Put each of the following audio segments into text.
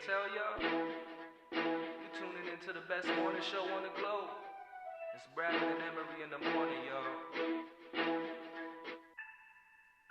tell y'all? You tuning into the best morning show on the globe. It's Brad and Emery in the morning, y'all.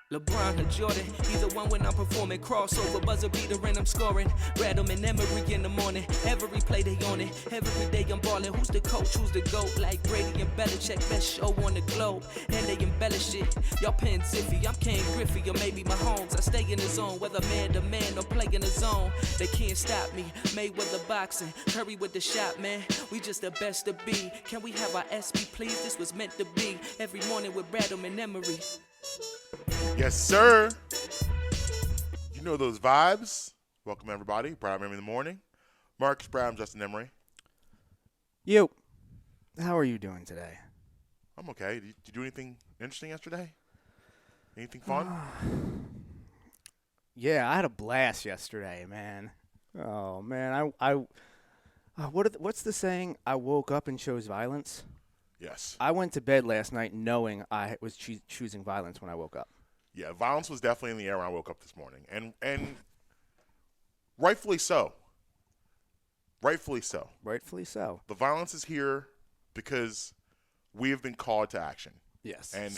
LeBron or Jordan, either one when I'm performing. Crossover, buzzer beater and I'm scoring. Radham and Emery in the morning. Every play they on it. Every day I'm balling. Who's the coach? Who's the GOAT? Like Brady and Belichick, best show on the globe. And they embellish it. Y'all pin Ziffy, I'm Ken Griffey or maybe Mahomes. I stay in the zone, whether man to man or play in the zone. They can't stop me. Mayweather boxing, Curry with the shot, man. We just the best to be. Can we have our SB, please? This was meant to be. Every morning with Radham and Emery. Yes, sir. You know those vibes. Welcome, everybody. Brad Emery in the morning. Marques, Brad, and Justin Emery. You, how are you doing today? I'm okay. Did you do anything interesting yesterday? Anything fun? Yeah, I had a blast yesterday, man. Oh man, what's the saying? I woke up and chose violence. Yes. I went to bed last night knowing I was choosing violence when I woke up. Yeah, violence was definitely in the air when I woke up this morning, and rightfully so. Rightfully so. Rightfully so. The violence is here because we have been called to action. Yes. And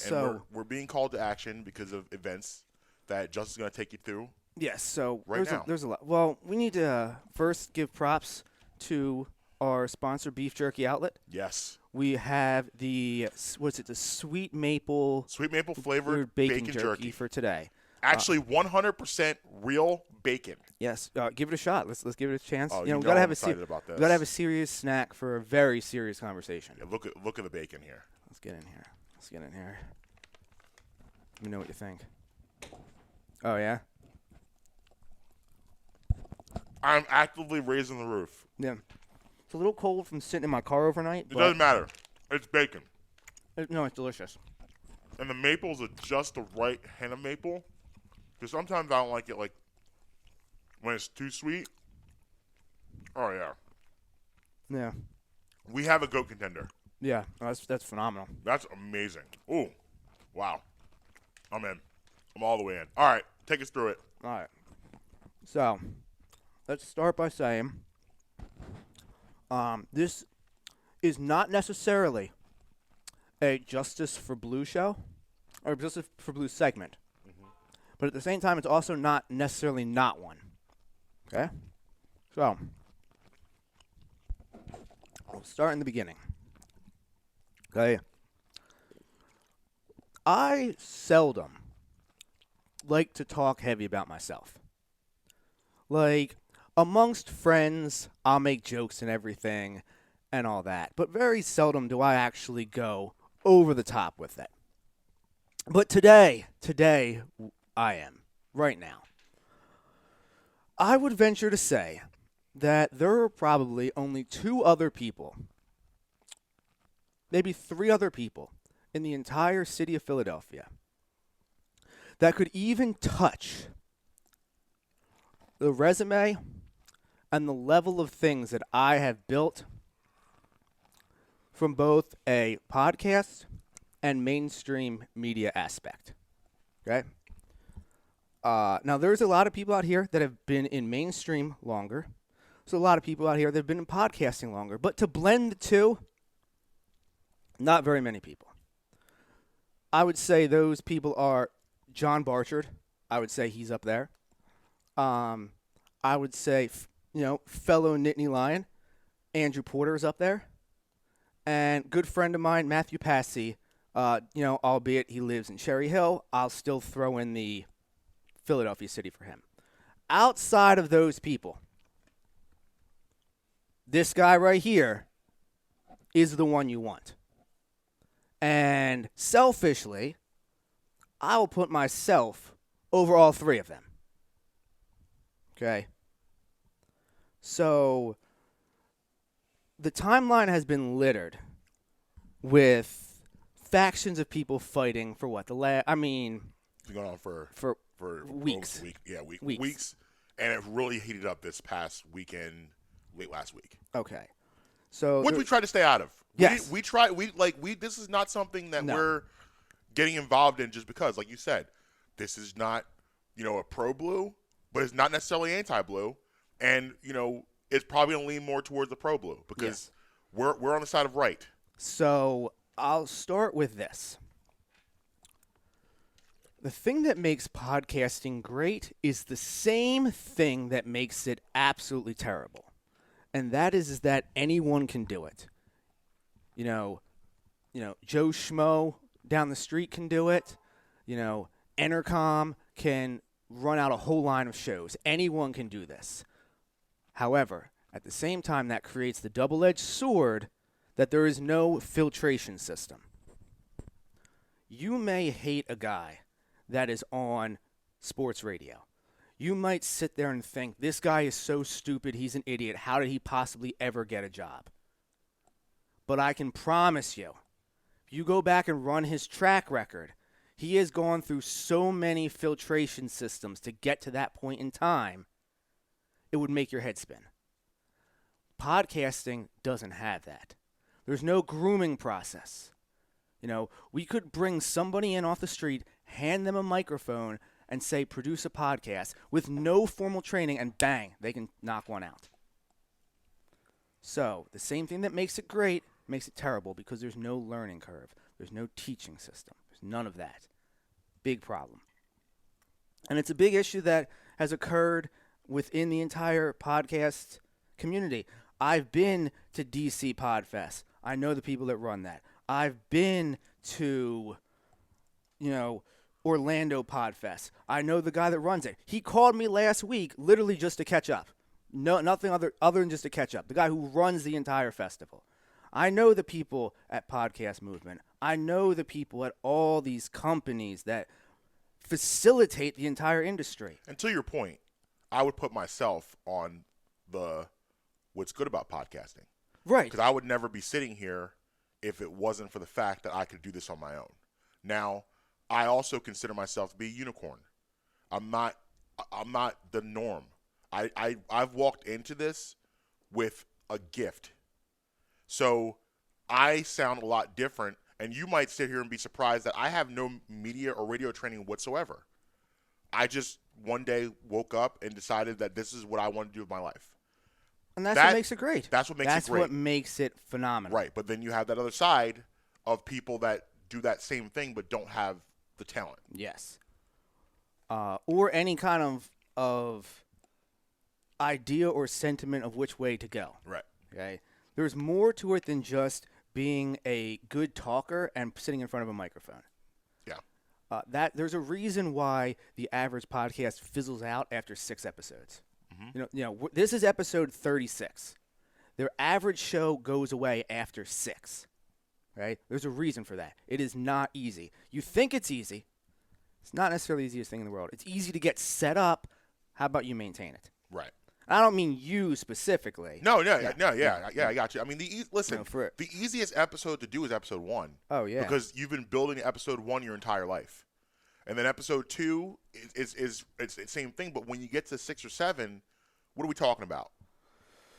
we're being called to action because of events that Justin's going to take you through. Yes. So right now. There's a lot. Well, we need to first give props to our sponsor, Beef Jerky Outlet. Yes. We have the sweet maple flavored bacon jerky for today. Actually, 100% real bacon. Yes, give it a shot. Let's give it a chance. Oh, we gotta I'm have excited about this. We gotta have a serious snack for a very serious conversation. Yeah, look at the bacon here. Let's get in here. Let me know what you think. Oh yeah. I'm actively raising the roof. Yeah. It's a little cold from sitting in my car overnight. It doesn't matter. It's bacon. No, it's delicious. And the maples are just the right hint of maple. Because sometimes I don't like it like when it's too sweet. Oh, yeah. Yeah. We have a GOAT contender. Yeah, that's phenomenal. That's amazing. Ooh. Wow. I'm in. I'm all the way in. All right. Take us through it. All right. So, let's start by saying this is not necessarily a Justice for Blue show or Justice for Blue segment. Mm-hmm. But at the same time, it's also not necessarily not one. Okay? So, we'll start in the beginning. Okay? I seldom like to talk heavy about myself. Like, amongst friends, I'll make jokes and everything and all that. But very seldom do I actually go over the top with it. But today, I am. Right now. I would venture to say that there are probably only 2 other people, maybe 3 other people in the entire city of Philadelphia that could even touch the resume and the level of things that I have built from both a podcast and mainstream media aspect. Okay? Now, there's a lot of people out here that have been in mainstream longer. There's a lot of people out here that have been in podcasting longer. But to blend the two, not very many people. I would say those people are John Barchard. I would say he's up there. I would say, fellow Nittany Lion, Andrew Porter is up there. And good friend of mine, Matthew Passy, albeit he lives in Cherry Hill, I'll still throw in the Philadelphia city for him. Outside of those people, this guy right here is the one you want. And selfishly, I will put myself over all 3 of them. Okay? So, the timeline has been littered with factions of people fighting for what? It's been going on for weeks. Weeks. And it really heated up this past weekend, late last week. Okay. So which we tried to stay out of. Yes. This is not something that we're getting involved in just because, like you said, this is not, a pro-blue, but it's not necessarily anti-blue. And, it's probably going to lean more towards the pro blue because we're on the side of right. So I'll start with this. The thing that makes podcasting great is the same thing that makes it absolutely terrible. And that is that anyone can do it. Joe Schmo down the street can do it. Entercom can run out a whole line of shows. Anyone can do this. However, at the same time, that creates the double-edged sword that there is no filtration system. You may hate a guy that is on sports radio. You might sit there and think, this guy is so stupid, he's an idiot. How did he possibly ever get a job? But I can promise you, if you go back and run his track record, he has gone through so many filtration systems to get to that point in time, it would make your head spin. Podcasting doesn't have that. There's no grooming process. We could bring somebody in off the street, hand them a microphone, and say, produce a podcast with no formal training, and bang, they can knock one out. So the same thing that makes it great makes it terrible because there's no learning curve. There's no teaching system. There's none of that. Big problem. And it's a big issue that has occurred within the entire podcast community. I've been to DC Podfest. I know the people that run that. I've been to, Orlando Podfest. I know the guy that runs it. He called me last week literally just to catch up. No, nothing other than just to catch up. The guy who runs the entire festival. I know the people at Podcast Movement. I know the people at all these companies that facilitate the entire industry. And to your point, I would put myself on what's good about podcasting. Right. Because I would never be sitting here if it wasn't for the fact that I could do this on my own. Now, I also consider myself to be a unicorn. I'm not the norm. I've walked into this with a gift. So I sound a lot different, and you might sit here and be surprised that I have no media or radio training whatsoever. I just one day woke up and decided that this is what I want to do with my life. And that's what makes it great. That's what makes it great. That's what makes it phenomenal. Right, but then you have that other side of people that do that same thing but don't have the talent. Yes. Or any kind of idea or sentiment of which way to go. Right. Okay. There's more to it than just being a good talker and sitting in front of a microphone. Yeah. There's a reason why the average podcast fizzles out after 6 episodes. Mm-hmm. This is episode 36. Their average show goes away after 6. Right? There's a reason for that. It is not easy. You think it's easy. It's not necessarily the easiest thing in the world. It's easy to get set up. How about you maintain it? Right. I don't mean you specifically. No, I got you. I mean, the easiest episode to do is episode 1. Oh, yeah. Because you've been building episode 1 your entire life. And then episode 2 is it's the same thing, but when you get to 6 or 7, what are we talking about?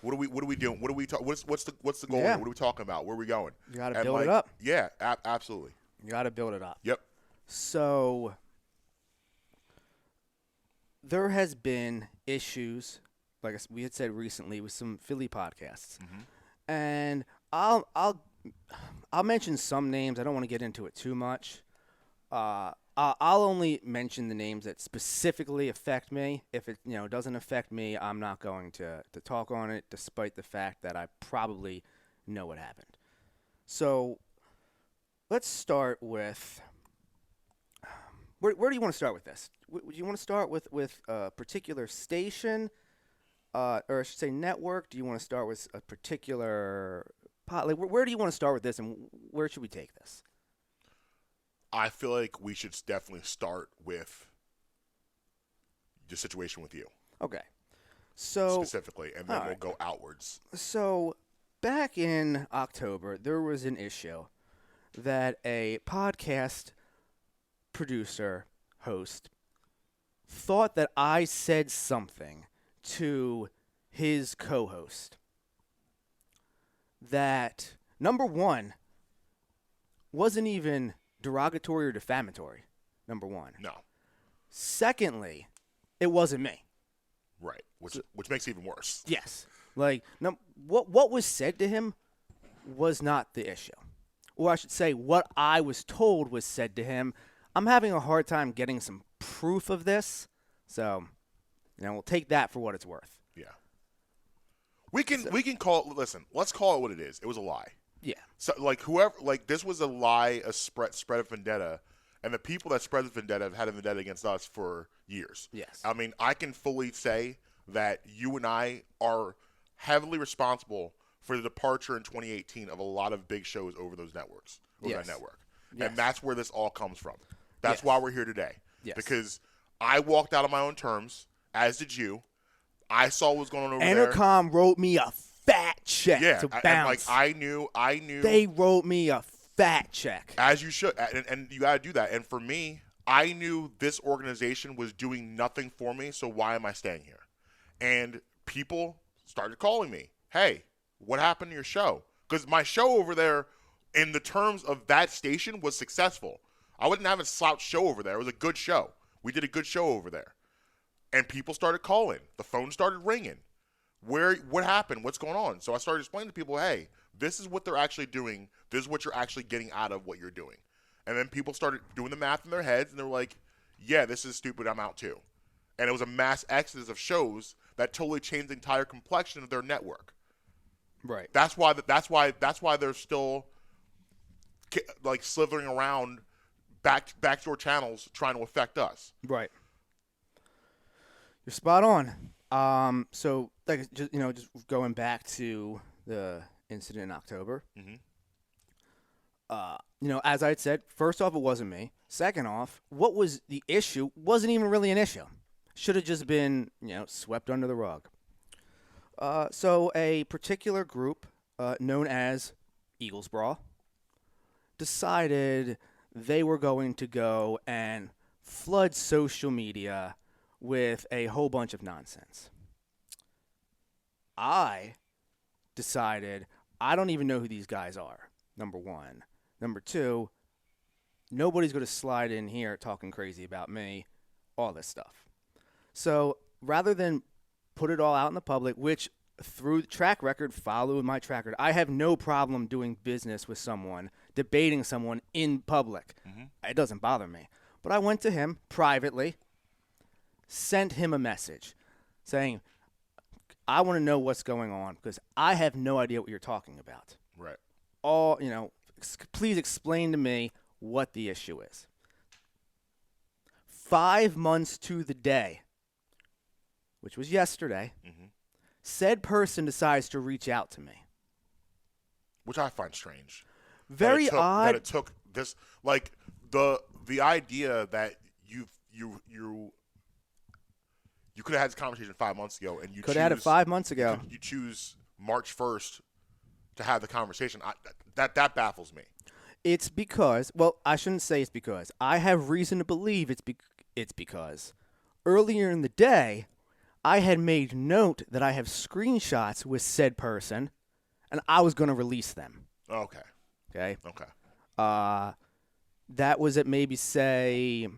What are we doing? What's the goal? Yeah. What are we talking about? Where are we going? You got to build it up. Yeah, absolutely. You got to build it up. Yep. So there has been issues, like we had said recently, with some Philly podcasts, and I'll mention some names. I don't want to get into it too much. I'll only mention the names that specifically affect me. If it doesn't affect me, I'm not going to talk on it, despite the fact that I probably know what happened. So let's start with where do you want to start with this? Do you want to start with a particular station, or I should say network? Do you want to start with a particular where do you want to start with this, and where should we take this? I feel like we should definitely start with the situation with you. Okay. So specifically, and then we'll go outwards. So back in October, there was an issue that a podcast producer, host, thought that I said something to his co-host that, number one, wasn't even derogatory or defamatory, number one. No. Secondly, it wasn't me. Right, which makes it even worse. Yes. Like, no, what was said to him was not the issue. Or I should say, what I was told was said to him. I'm having a hard time getting some proof of this. So, we'll take that for what it's worth. Yeah. We can call it, listen, let's call it what it is. It was a lie. Yeah. So, this was a lie, a spread of vendetta, and the people that spread the vendetta have had a vendetta against us for years. Yes. I mean, I can fully say that you and I are heavily responsible for the departure in 2018 of a lot of big shows over those networks, that network. Yes. And that's where this all comes from. That's Yes. why we're here today. Yes. Because I walked out on my own terms, as did you. I saw what was going on over there. Entercom wrote me a fat check to bounce. I knew. They wrote me a fat check. As you should, and you got to do that. And for me, I knew this organization was doing nothing for me, so why am I staying here? And people started calling me, hey, what happened to your show? Because my show over there, in the terms of that station, was successful. I wouldn't have a slouch show over there. It was a good show. We did a good show over there. And people started calling. The phone started ringing. What happened? What's going on? So I started explaining to people, hey, this is what they're actually doing. This is what you're actually getting out of what you're doing. And then people started doing the math in their heads, and they were like, yeah, this is stupid. I'm out too. And it was a mass exodus of shows that totally changed the entire complexion of their network. Right. That's why they're still like slithering around backdoor channels trying to affect us. Right. You're spot on. So just going back to the incident in October. Mm-hmm. As I said, first off, it wasn't me. Second off, what was the issue wasn't even really an issue. Should have just been, swept under the rug. So a particular group known as Eagles Brawl decided they were going to go and flood social media with a whole bunch of nonsense. I decided I don't even know who these guys are, number one. Number two, nobody's going to slide in here talking crazy about me, all this stuff. So rather than put it all out in the public, which through the track record, following my track record, I have no problem doing business with someone, debating someone in public. Mm-hmm. It doesn't bother me. But I went to him privately, sent him a message saying, I want to know what's going on because I have no idea what you're talking about. Right. Please explain to me what the issue is. 5 months to the day, which was yesterday, mm-hmm. said person decides to reach out to me. Which I find strange. Very odd. That it took this, like, the idea that you could have had this conversation 5 months ago, and you could have had it 5 months ago. You choose March 1st to have the conversation. That baffles me. It's because, well, I shouldn't say it's because. I have reason to believe it's because earlier in the day, I had made note that I have screenshots with said person, and I was going to release them. Okay. Okay. Okay. That was at maybe, say,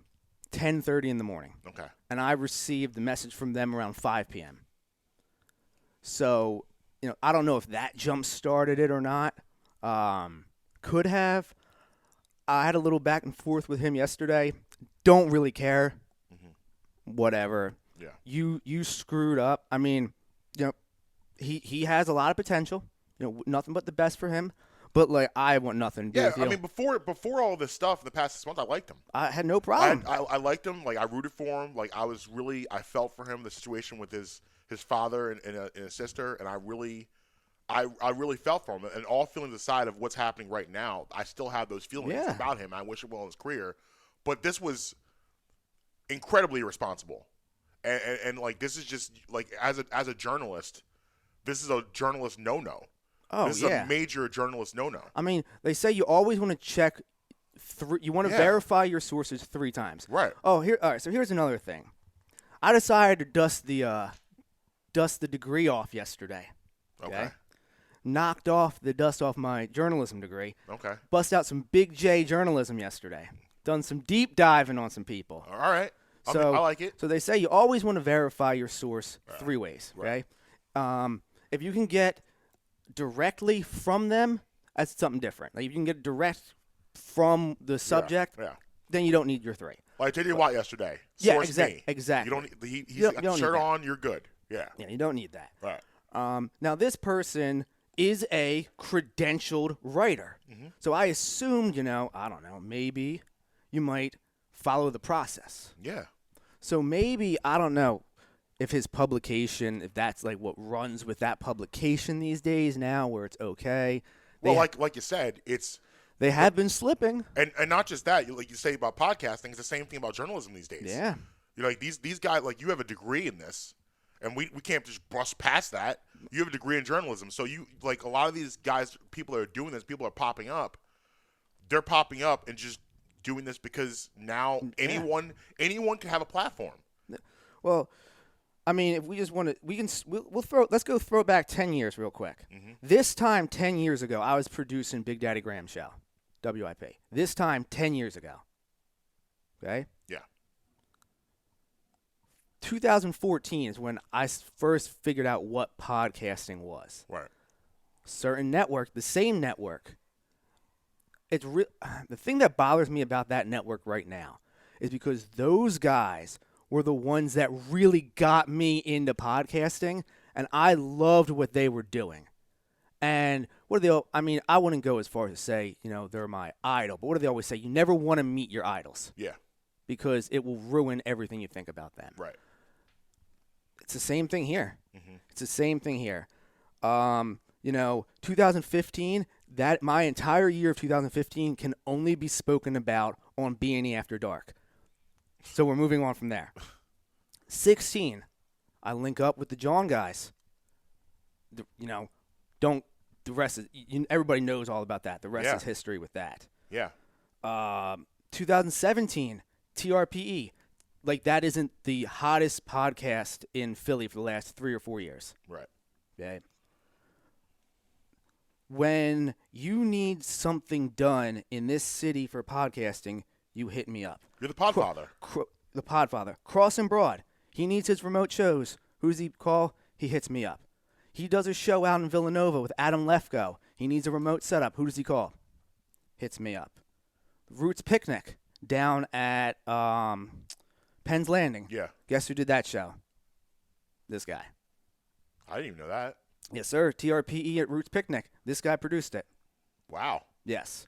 10:30 in the morning. Okay. And I received the message from them around 5 p.m. So, I don't know if that jump-started it or not. Could have. I had a little back and forth with him yesterday. Don't really care. Mm-hmm. Whatever. Yeah. You screwed up. I mean, he has a lot of potential. Nothing but the best for him. But, like, I want nothing to do with you. I mean, before all this stuff, in the past 6 months, I liked him. I had no problem. I liked him. Like, I rooted for him. Like, I felt for him, the situation with his father and his sister, and I really felt for him. And all feelings aside of what's happening right now, I still have those feelings about him. I wish him well in his career. But this was incredibly irresponsible. And like, this is just, like, as a journalist, this is a journalist no-no. Oh, this is a major journalist no-no. I mean, they say you always want to check you want to verify your sources 3 times. Right. Oh, all right, so here's another thing. I decided to dust the degree off yesterday. Okay. Knocked off the dust off my journalism degree. Okay. Bust out some Big J journalism yesterday. Done some deep diving on some people. All right. I mean, I like it. So they say you always want to verify your source 3 ways, Right. okay? If you can get directly from them, that's something different. Like if you can get direct from the subject, Yeah. then you don't need your 3. Like JJ Watt yesterday. Yeah, Source me. exactly. You don't need, he's You don't got need the shirt that. on, you're good. Yeah. Yeah, you don't need that. Right. Now, this person is a credentialed writer. So I assumed, I don't know, maybe you might follow the process. Yeah. So maybe, I don't know if his publication, if that's like what runs with that publication these days now where it's okay. Well, like you said, it's They have been slipping. and not just that, like you say about podcasting, it's the same thing about journalism these days. Yeah. You're like these guys, like you have a degree in this, and we can't just brush past that. You have a degree in journalism, so you like a lot of these guys, people that are doing this, people are popping up. They're popping up and just doing this because now anyone can have a platform. Well, I mean, if we just want to, let's go throw back 10 years real quick. This time 10 years ago, I was producing Big Daddy Graham's show, WIP. This time 10 years ago. Okay? Yeah. 2014 is when I first figured out what podcasting was. Right. Certain network, the same network. The thing that bothers me about that network right now is because those guys were the ones that really got me into podcasting, and I loved what they were doing. And I wouldn't go as far as to say, they're my idol, but what do they always say? You never want to meet your idols. Yeah. Because it will ruin everything you think about them. Right. It's the same thing here. It's the same thing here. 2015, that my entire year of 2015 can only be spoken about on B&E After Dark. So we're moving on from there. 16, I link up with the John guys. The rest is, everybody knows all about that. The rest is history with that. Yeah. 2017, TRPE. Like, that isn't the hottest podcast in Philly for the last 3 or 4 years. Right. Okay. When you need something done in this city for podcasting, you hit me up. You're the podfather. The podfather. Cross and Broad. He needs his remote shows. Who does he call? He hits me up. He does a show out in Villanova with Adam Lefko. He needs a remote setup. Who does he call? Hits me up. Roots Picnic down at Penn's Landing. Yeah. Guess who did that show? This guy. I didn't even know that. Yes, sir. TRPE at Roots Picnic. This guy produced it. Wow. Yes.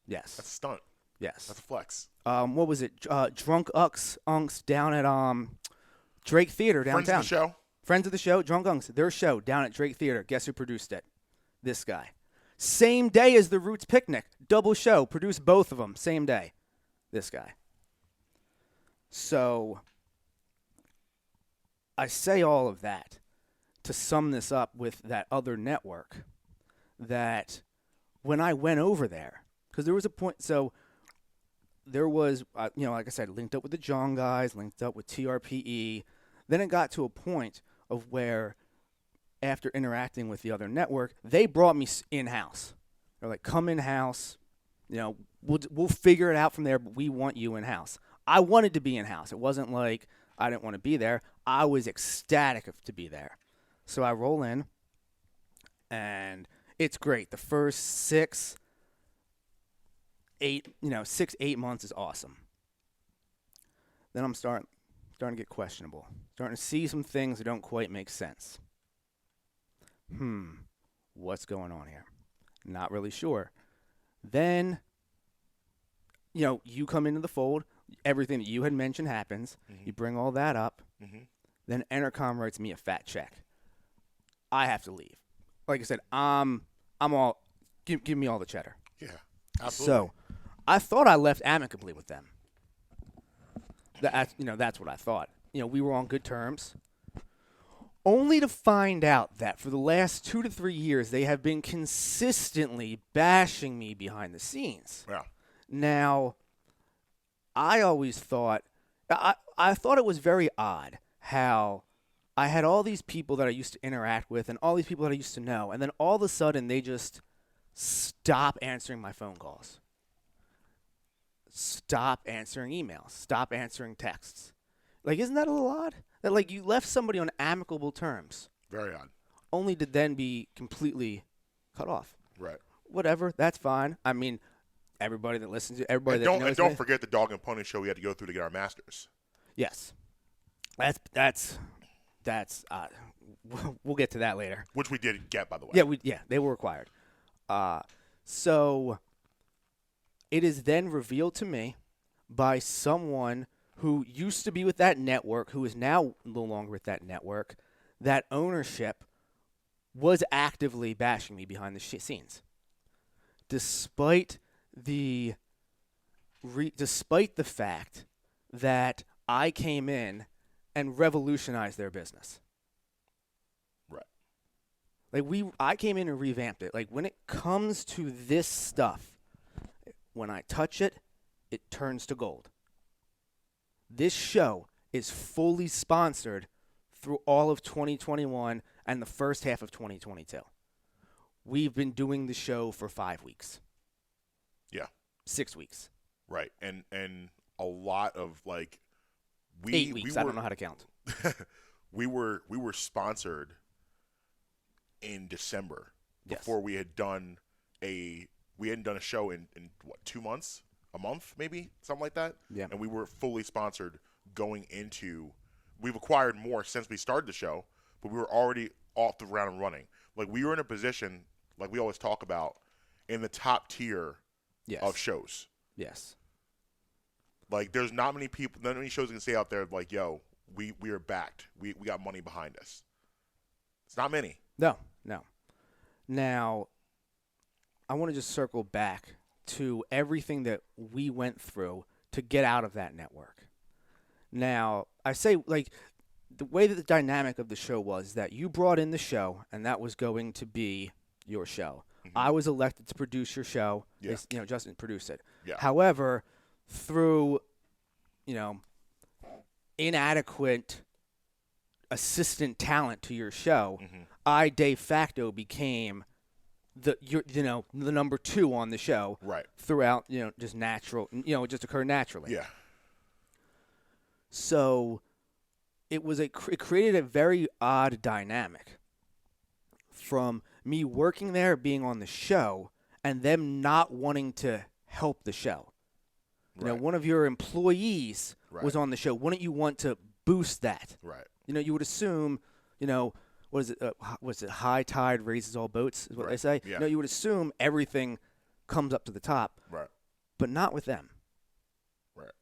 That's a stunt. Yes. That's a flex. What was it? Drunk Unks down at Drake Theater downtown. Friends of the show? Friends of the show, Drunk Unks, their show down at Drake Theater. Guess who produced it? This guy. Same day as the Roots Picnic. Double show. Produced both of them. Same day. This guy. So, I say all of that to sum this up with that other network that when I went over there, because there was a point, so there was, like I said, linked up with the John guys, linked up with TRPE. Then it got to a point of where, after interacting with the other network, they brought me in-house. They're like, come in-house. We'll figure it out from there, but we want you in-house. I wanted to be in-house. It wasn't like I didn't want to be there. I was ecstatic to be there. So I roll in, and it's great. The first 6, 8 months is awesome. Then I'm starting to get questionable. Starting to see some things that don't quite make sense. What's going on here? Not really sure. Then, you come into the fold. Everything that you had mentioned happens. You bring all that up. Then Entercom writes me a fat check. I have to leave. Like I said, I'm all. Give me all the cheddar. Yeah, absolutely. So, I thought I left amicably with them. That's what I thought. We were on good terms. Only to find out that for the last 2 to 3 years, they have been consistently bashing me behind the scenes. Yeah. Now, I always thought, I thought it was very odd how I had all these people that I used to interact with and all these people that I used to know, and then all of a sudden they just stop answering my phone calls. Stop answering emails. Stop answering texts. Like, isn't that a little odd? That, like, you left somebody on amicable terms, Very odd. only to then be completely cut off. Right. Whatever, that's fine. I mean, everybody that listens to everybody And that knows don't me- forget the Dog and Pony show we had to go through to get our masters. Yes, that's. We'll get to that later. Which we did get, by the way. Yeah, they were required. So it is then revealed to me by someone who used to be with that network, who is now no longer with that network, that ownership was actively bashing me behind the scenes, despite the fact that I came in and revolutionized their business. Right. Like I came in and revamped it. Like when it comes to this stuff, when I touch it, it turns to gold. This show is fully sponsored through all of 2021 and the first half of 2022. We've been doing the show for 5 weeks. Yeah. 6 weeks. Right. And a lot of like 8 weeks. I don't know how to count. we were sponsored in December Yes. before we hadn't done a show in what, 2 months, a month maybe, something like that. Yeah. And we were fully sponsored going into. We've acquired more since we started the show, but we were already off the ground and running. Like we were in a position, like we always talk about, in the top tier Yes. of shows. Yes. Like there's not many shows you can say out there like, yo, we are backed. We got money behind us. It's not many. No. Now, I want to just circle back to everything that we went through to get out of that network. Now, I say, like, the way that the dynamic of the show was that you brought in the show, and that was going to be your show. Mm-hmm. I was elected to produce your show. Yeah. Justin produced it. Yeah. However, through, inadequate assistant talent to your show, Mm-hmm. I de facto became the number 2 on the show. Right. Throughout, just natural, it just occurred naturally. Yeah. So it created a very odd dynamic from me working there, being on the show, and them not wanting to help the show. Right. One of your employees was Right. on the show. Wouldn't you want to boost that? Right. You would assume, what is it? Was it high tide raises all boats? Is what Right. they say. Yeah. You would assume everything comes up to the top, Right. but not with them. Right.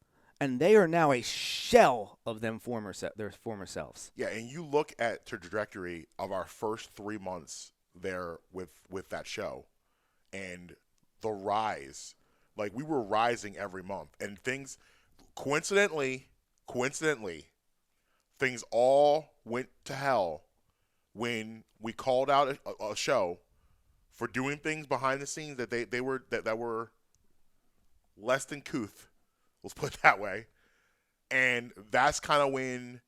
And they are now a shell of their former selves. Yeah, and you look at the trajectory of our first 3 months there with that show, and the rise. Like we were rising every month, and things, coincidentally, things all went to hell when we called out a show for doing things behind the scenes that were less than couth. Let's put it that way. And that's kind of when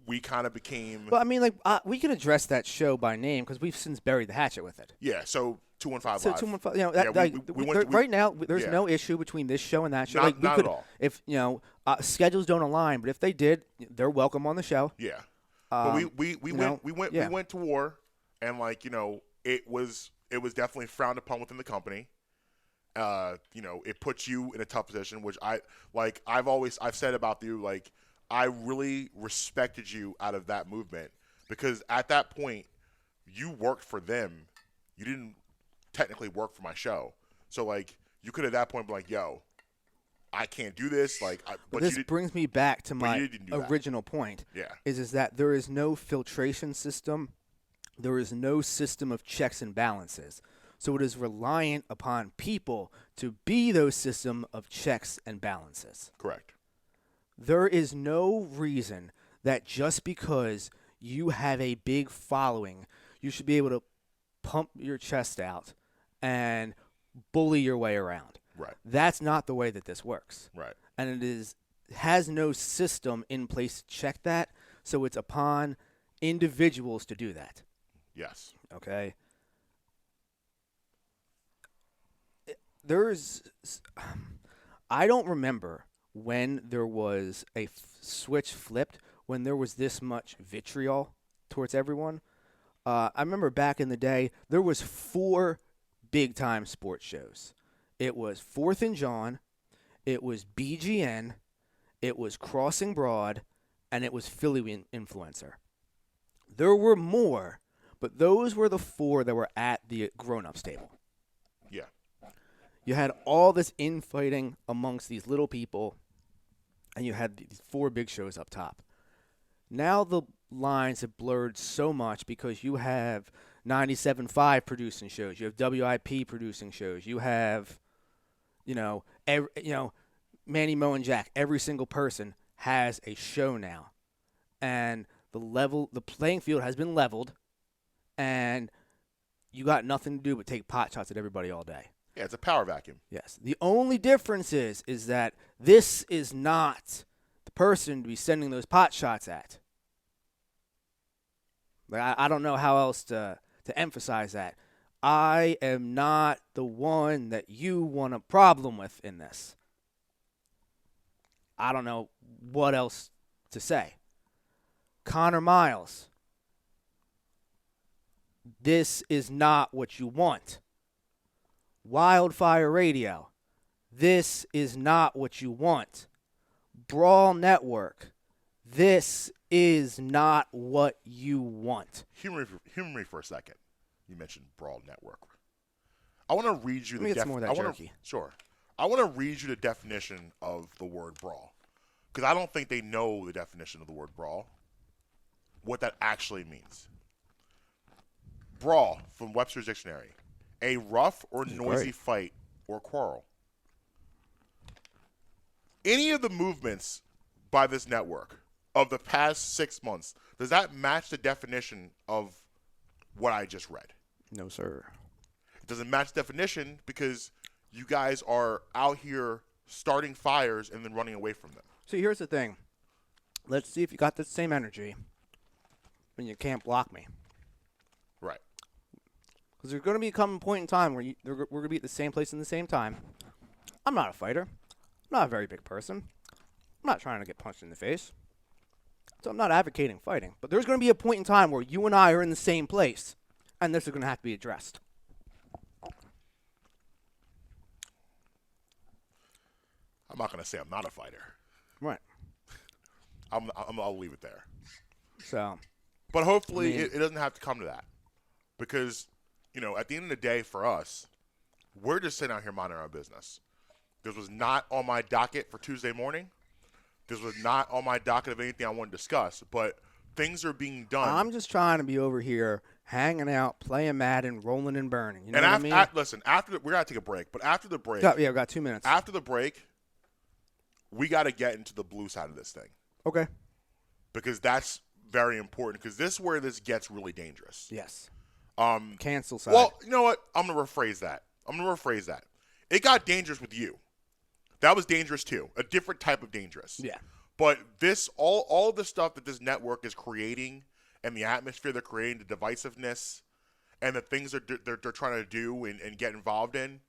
we kind of became. Well, I mean, we can address that show by name because we've since buried the hatchet with it. Yeah, so 215 So Live. 215, right now, there's no issue between this show and that show. Not at all. If schedules don't align, but if they did, they're welcome on the show. Yeah, but we went to war, and it was definitely frowned upon within the company. It puts you in a tough position, which I've said about you, like I really respected you out of that movement because at that point you worked for them. You didn't technically work for my show. So you could at that point be like, yo, I can't do this. But this brings me back to my original point. Yeah. Is that there is no filtration system. There is no system of checks and balances. So it is reliant upon people to be those system of checks and balances. Correct. There is no reason that just because you have a big following, you should be able to pump your chest out and bully your way around. Right. That's not the way that this works. Right. And it has no system in place to check that, so it's upon individuals to do that. Yes. Okay? I don't remember when there was a switch flipped, when there was this much vitriol towards everyone. I remember back in the day, there was 4 big-time sports shows. It was 4th and John, it was BGN, it was Crossing Broad, and it was Philly Influencer. There were more, but those were the 4 that were at the grown-ups table. Yeah. You had all this infighting amongst these little people, and you had these 4 big shows up top. Now the lines have blurred so much because you have 97.5 producing shows. You have WIP producing shows. You have, Manny, Mo, and Jack. Every single person has a show now. And the playing field has been leveled, and you got nothing to do but take pot shots at everybody all day. Yeah, it's a power vacuum. Yes. The only difference is that this is not the person to be sending those pot shots at. Like, I don't know how else to emphasize that. I am not the one that you want a problem with in this. I don't know what else to say. Connor Miles, this is not what you want. Wildfire Radio, this is not what you want. Brawl Network, this is not what you want. Humor me for a second. You mentioned Brawl Network. I want to read you the jerky. Sure. I want to read you the definition of the word brawl, because I don't think they know the definition of the word brawl, what that actually means. Brawl, from Webster's Dictionary, a rough or noisy fight or quarrel. Any of the movements by this network of the past 6 months, does that match the definition of what I just read? No, sir. It doesn't match definition because you guys are out here starting fires and then running away from them. So here's the thing. Let's see if you got the same energy when you can't block me. Right. Because there's going to be a point in time where we're going to be at the same place in the same time. I'm not a fighter. I'm not a very big person. I'm not trying to get punched in the face. So I'm not advocating fighting. But there's going to be a point in time where you and I are in the same place, and this is going to have to be addressed. I'm not going to say I'm not a fighter. Right. I'll leave it there. So. But hopefully it doesn't have to come to that. Because, at the end of the day for us, we're just sitting out here minding our business. This was not on my docket for Tuesday morning. This was not on my docket of anything I want to discuss. But things are being done. I'm just trying to be over here hanging out, playing Madden, rolling and burning. You know what I mean? Listen, we're going to take a break. But after the break. Yeah, we got 2 minutes. After the break, we got to get into the blue side of this thing. Okay. Because that's very important. Because this is where this gets really dangerous. Yes. Cancel side. Well, you know what? I'm going to rephrase that. It got dangerous with you. That was dangerous too. A different type of dangerous. Yeah. But this, all the stuff that this network is creating and the atmosphere they're creating, the divisiveness and the things they're trying to do and get involved in,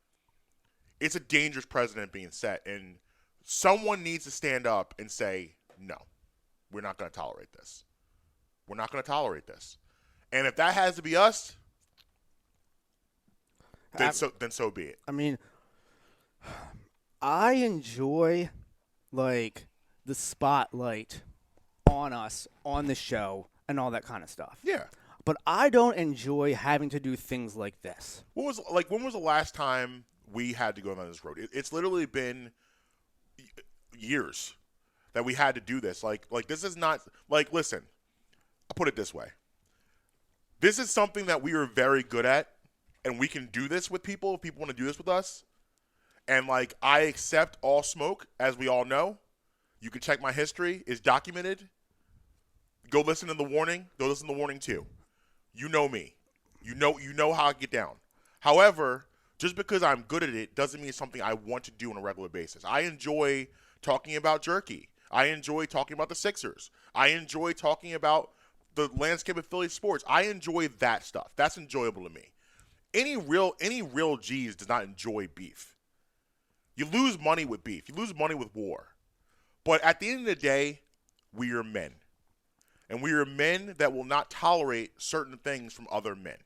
it's a dangerous precedent being set. And someone needs to stand up and say, no, we're not going to tolerate this. We're not going to tolerate this. And if that has to be us, then so be it. I mean, I enjoy, the spotlight on us, on the show, and all that kind of stuff. Yeah. But I don't enjoy having to do things like this. When was the last time we had to go down this road? It's literally been years that we had to do this. Like this is not, listen, I'll put it this way. This is something that we are very good at, and we can do this with people if people want to do this with us. And, I accept all smoke, as we all know. You can check my history. It's documented. Go listen to the warning. Go listen to the warning, too. You know me. You know how I get down. However, just because I'm good at it doesn't mean it's something I want to do on a regular basis. I enjoy talking about jerky. I enjoy talking about the Sixers. I enjoy talking about the landscape of Philly sports. I enjoy that stuff. That's enjoyable to me. Any real G's does not enjoy beef. You lose money with beef. You lose money with war. But at the end of the day, we are men. And we are men that will not tolerate certain things from other men.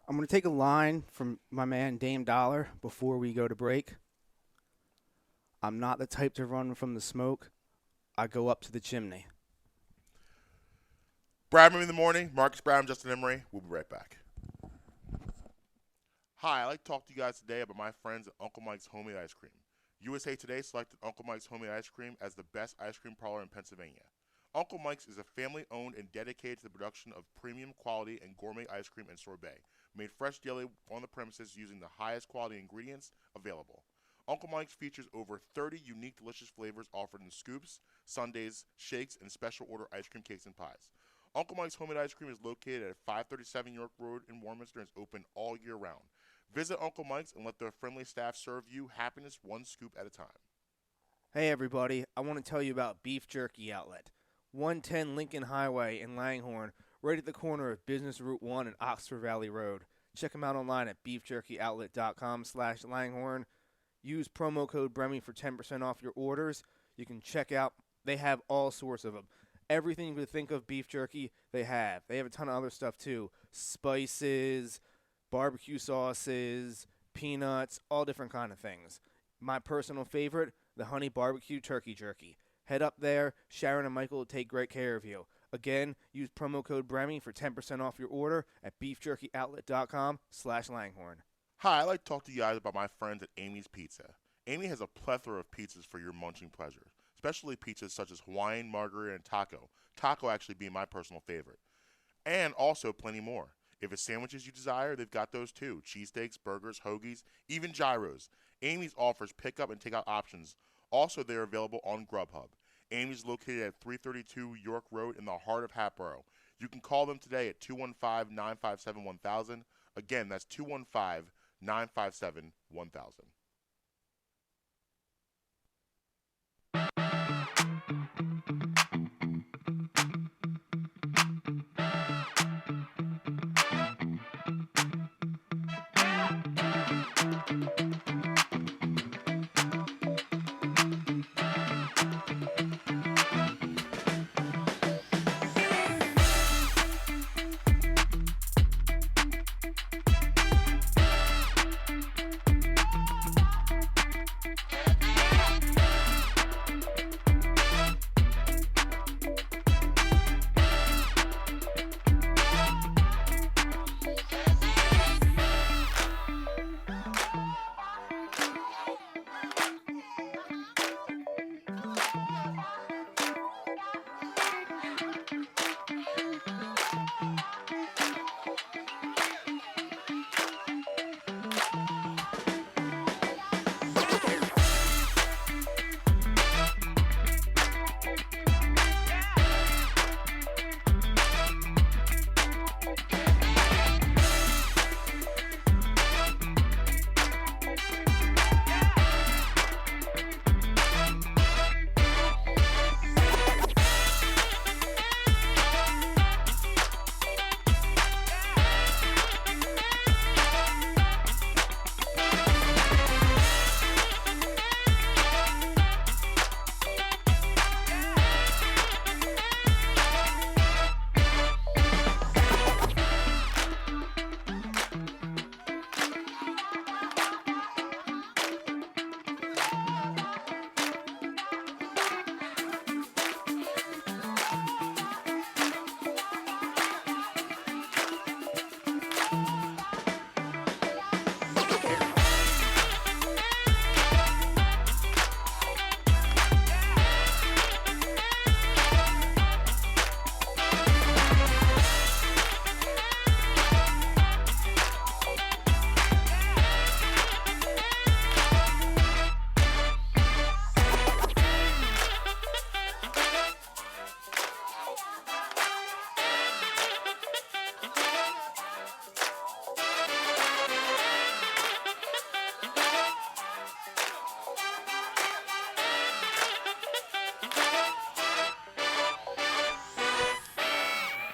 I'm going to take a line from my man Dame Dollar before we go to break. I'm not the type to run from the smoke. I go up to the chimney. Brad in the morning, Marques, Brad, Justin Emery. We'll be right back. Hi, I'd like to talk to you guys today about my friends at Uncle Mike's Homemade Ice Cream. USA Today selected Uncle Mike's Homemade Ice Cream as the best ice cream parlor in Pennsylvania. Uncle Mike's is a family-owned and dedicated to the production of premium quality and gourmet ice cream and sorbet, made fresh daily on the premises using the highest quality ingredients available. Uncle Mike's features over 30 unique delicious flavors offered in scoops, sundaes, shakes, and special order ice cream cakes and pies. Uncle Mike's Homemade Ice Cream is located at 537 York Road in Warminster and is open all year round. Visit Uncle Mike's and let their friendly staff serve you happiness one scoop at a time. Hey everybody, I want to tell you about Beef Jerky Outlet. 110 Lincoln Highway in Langhorne, right at the corner of Business Route 1 and Oxford Valley Road. Check them out online at beefjerkyoutlet.com/Langhorne. Use promo code BREMI for 10% off your orders. You can check out, they have all sorts of them. Everything you could think of beef jerky, they have. They have a ton of other stuff too. Spices, barbecue sauces, peanuts, all different kind of things. My personal favorite, the honey barbecue turkey jerky. Head up there. Sharon and Michael will take great care of you. Again, use promo code BREMI for 10% off your order at beefjerkyoutlet.com/Langhorne. Hi, I'd like to talk to you guys about my friends at Amy's Pizza. Amy has a plethora of pizzas for your munching pleasure, especially pizzas such as Hawaiian, margarita, and taco. Taco actually being my personal favorite. And also plenty more. If it's sandwiches you desire, they've got those too. Cheesesteaks, burgers, hoagies, even gyros. Amy's offers pickup and takeout options. Also, they're available on Grubhub. Amy's located at 332 York Road in the heart of Hatboro. You can call them today at 215-957-1000. Again, that's 215-957-1000.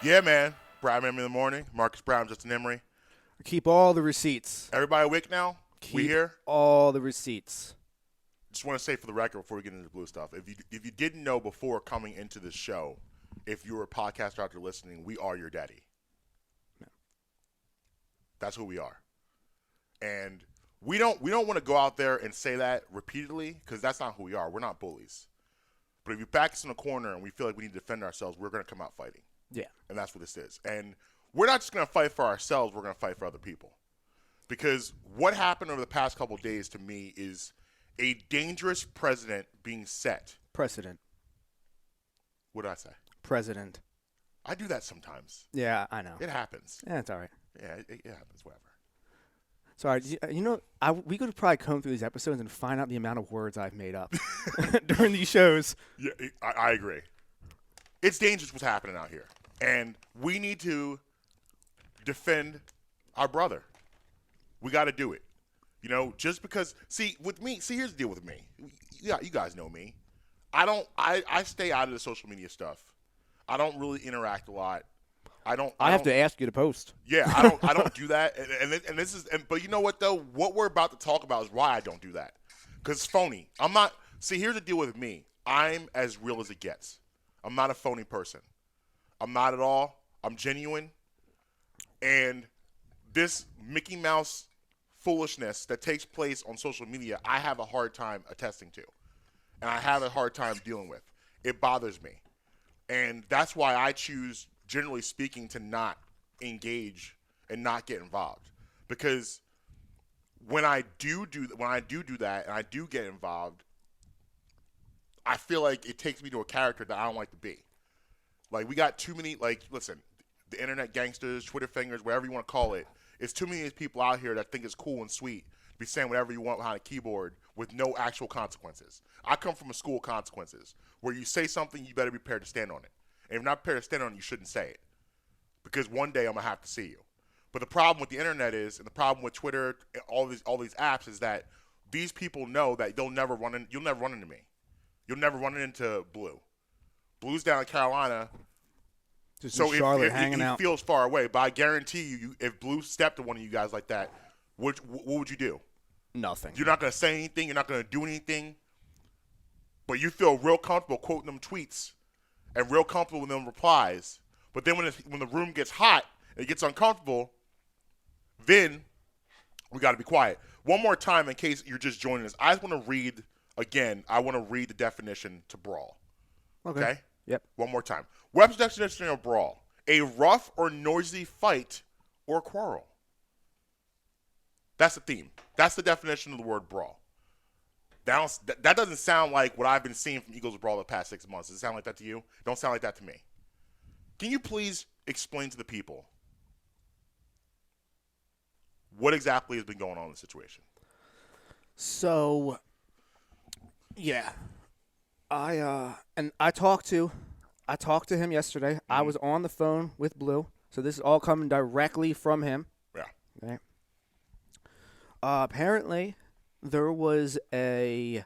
Yeah, man. Brad in the morning. Marques Brown, Justin Emery. Keep all the receipts. Everybody awake now? Keep We here? all the receipts. just want to say for the record before we get into the Blue stuff, if you didn't know before coming into this show, if you were a podcaster out there listening, we are your daddy. Yeah. That's who we are. And we don't want to go out there and say that repeatedly because that's not who we are. We're not bullies. But if you back us in a corner and we feel like we need to defend ourselves, we're going to come out fighting. Yeah. And that's what this is. And we're not just going to fight for ourselves. We're going to fight for other people. Because what happened over the past couple of days to me is a dangerous precedent being set. Precedent. What did I say? President. I do that sometimes. Yeah, I know. It happens. Yeah, it's all right. Yeah, it happens. Whatever. Sorry, we could probably comb through these episodes and find out the amount of words I've made up during these shows. Yeah, I agree. It's dangerous what's happening out here. And we need to defend our brother. We got to do it. Just because, here's the deal with me. Yeah, you guys know me. I stay out of the social media stuff. I don't really interact a lot. I have to ask you to post. Yeah, I don't do that. But you know what though? What we're about to talk about is why I don't do that. Because it's phony. I'm not. See, here's the deal with me. I'm as real as it gets. I'm not a phony person. I'm not at all. I'm genuine. And this Mickey Mouse foolishness that takes place on social media, I have a hard time attesting to. And I have a hard time dealing with. It bothers me. And that's why I choose, generally speaking, to not engage and not get involved. Because when I do that and I do get involved, I feel like it takes me to a character that I don't like to be. Like, we got too many, listen, the internet gangsters, Twitter fingers, whatever you want to call it, it's too many of these people out here that think it's cool and sweet to be saying whatever you want behind a keyboard with no actual consequences. I come from a school of consequences where you say something, you better be prepared to stand on it. And if you're not prepared to stand on it, you shouldn't say it. Because one day I'm going to have to see you. But the problem with the internet is, and the problem with Twitter, all these apps, is that these people know that you'll never run into me. You'll never run into Blue. Blue's down in Carolina. Just so in Charlotte, hanging he out. feels far away. But I guarantee you, if Blue stepped to one of you guys like that, what would you do? Nothing. You're not going to say anything. You're not going to do anything. But you feel real comfortable quoting them tweets and real comfortable with them replies. But then when the room gets hot and it gets uncomfortable, then we got to be quiet. One more time in case you're just joining us. I just want to read, again, the definition to brawl. Okay? Yep. One more time. Webster's definition of brawl: a rough or noisy fight or quarrel. That's the theme. That's the definition of the word brawl. That doesn't sound like what I've been seeing from Eagles Brawl the past 6 months. Does it sound like that to you? Don't sound like that to me. Can you please explain to the people what exactly has been going on in the situation? So, yeah, I talked to him yesterday. Mm-hmm. I was on the phone with Blue, so this is all coming directly from him. Yeah. Okay. Apparently, there was a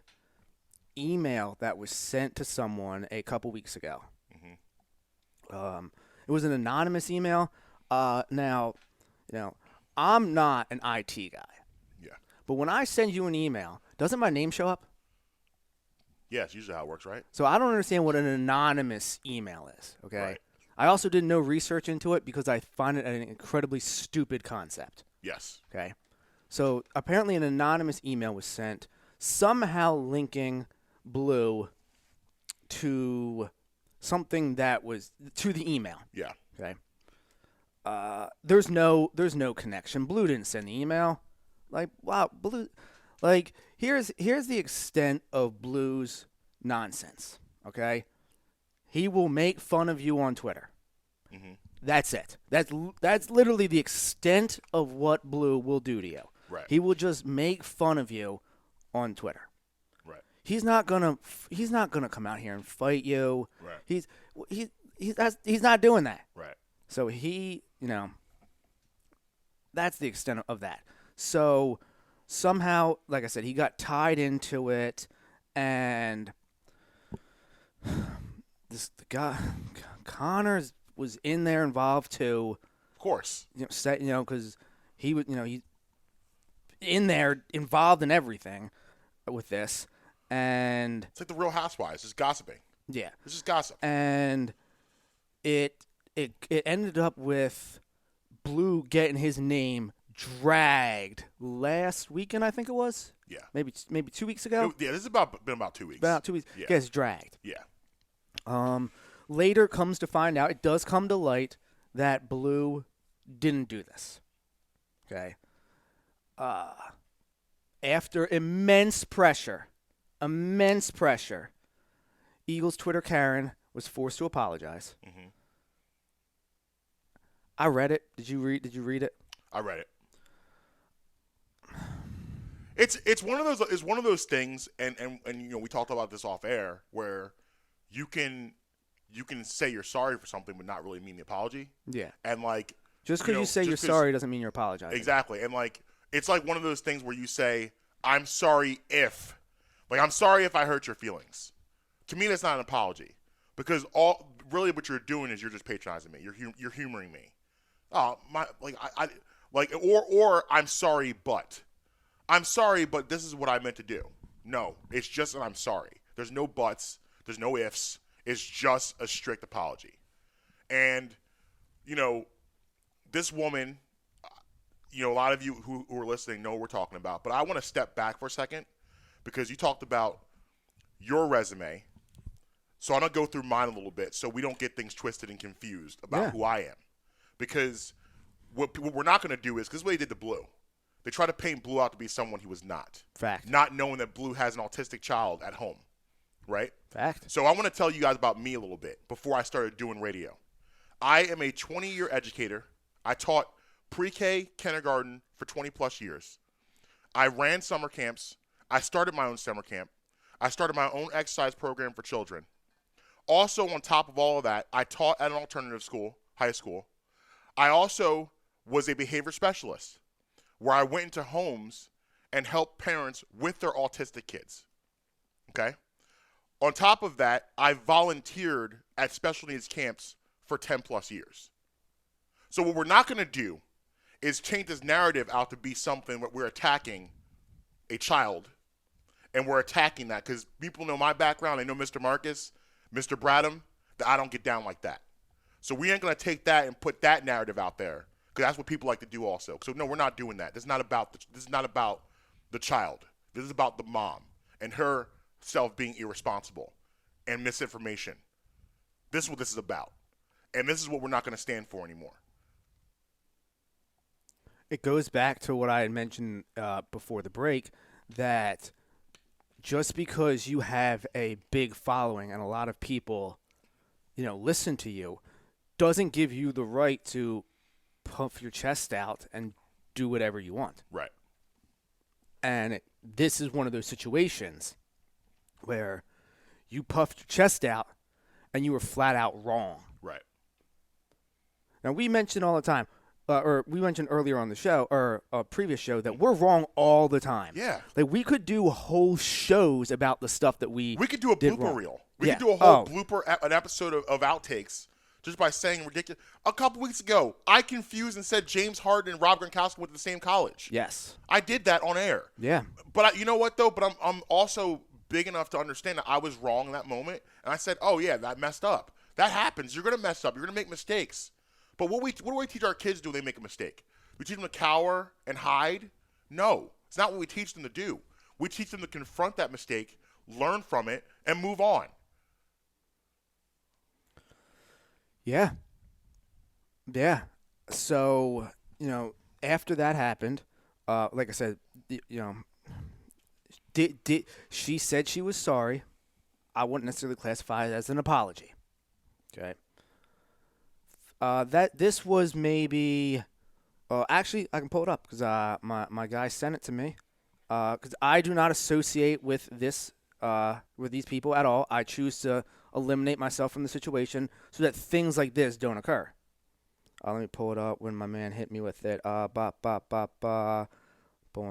email that was sent to someone a couple weeks ago. Mm-hmm. It was an anonymous email. Now, I'm not an IT guy. Yeah. But when I send you an email, doesn't my name show up? Yeah, it's usually how it works, right? So I don't understand what an anonymous email is, okay? Right. I also did no research into it because I find it an incredibly stupid concept. Yes. Okay? So apparently an anonymous email was sent, somehow linking Blue to something that was to the email. Yeah. Okay. There's no connection. Blue didn't send the email. Like, wow, Blue. Like, here's the extent of Blue's nonsense. Okay. He will make fun of you on Twitter. Mm-hmm. That's it. That's literally the extent of what Blue will do to you. Right. He will just make fun of you on Twitter. Right. He's not gonna come out here and fight you. Right. He's not doing that. Right. So that's the extent of that. So somehow, like I said, he got tied into it, and the guy Connors was in there involved too. Of course. Because he in there involved in everything with this, And It's like the Real Housewives, just gossiping. yeah. It's just gossip. And it ended up with Blue getting his name dragged last weekend, I think it was. Yeah. Maybe 2 weeks ago. This has been about 2 weeks. About 2 weeks. Yeah. Gets dragged. Yeah. Later comes to find out, it does come to light that Blue didn't do this. Okay. After immense pressure, Eagles Twitter Karen was forced to apologize. Mm-hmm. I read it. Did you read it? I read it. It's one of those things, and we talked about this off air, where you can say you're sorry for something but not really mean the apology. Yeah. And like, just because you say you're sorry doesn't mean you're apologizing. Exactly. And like, it's like one of those things where you say, I'm sorry if I hurt your feelings. To me, that's not an apology, because really what you're doing is you're just patronizing me. You're humoring me. Oh my, or I'm sorry, but this is what I meant to do. No, it's just an I'm sorry. There's no buts. There's no ifs. It's just a strict apology. And, this woman, a lot of you who are listening know what we're talking about. But I want to step back for a second, because you talked about your resume. So I'm going to go through mine a little bit so we don't get things twisted and confused about who I am. Because what we're not going to do is, because what they did to Blue, they try to paint Blue out to be someone he was not. Fact. Not knowing that Blue has an autistic child at home, right? Fact. So I want to tell you guys about me a little bit before I started doing radio. I am a 20-year educator. I taught pre-K, kindergarten for 20-plus years. I ran summer camps. I started my own summer camp. I started my own exercise program for children. Also, on top of all of that, I taught at an alternative school, high school. I also was a behavior specialist, where I went into homes and helped parents with their autistic kids. Okay? On top of that, I volunteered at special needs camps for 10-plus years. So what we're not going to do is change this narrative out to be something where we're attacking a child, and we're attacking that, because people know my background. They know Mr. Marcus, Mr. Bradham, that I don't get down like that. So we ain't going to take that and put that narrative out there, because that's what people like to do also. So no, we're not doing that. This is not about the child. This is about the mom and her self being irresponsible and misinformation. This is what this is about. And this is what we're not going to stand for anymore. It goes back to what I had mentioned before the break, that just because you have a big following and a lot of people, listen to you, doesn't give you the right to puff your chest out and do whatever you want. Right. And this is one of those situations where you puffed your chest out and you were flat out wrong. Right. Now, we mention all the time, or we mentioned earlier on the show, or a previous show, that we're wrong all the time. Yeah. Like, we could do whole shows about the stuff that we could do a did blooper wrong. reel. We could do a whole blooper, an episode of outtakes, just by saying ridiculous. A couple weeks ago, I confused and said James Harden and Rob Gronkowski went to the same college. Yes. I did that on air. Yeah. But you know what, though? But I'm also big enough to understand that I was wrong in that moment. And I said, oh, yeah, that messed up. That happens. You're going to mess up. You're going to make mistakes. But what do we teach our kids when they make a mistake? We teach them to cower and hide? No. It's not what we teach them to do. We teach them to confront that mistake, learn from it, and move on. Yeah. Yeah. So, after that happened, like I said, she said she was sorry. I wouldn't necessarily classify it as an apology. Okay. This was maybe, actually I can pull it up because my guy sent it to me. Because I do not associate with this with these people at all. I choose to eliminate myself from the situation so that things like this don't occur. Let me pull it up when my man hit me with it. Pulling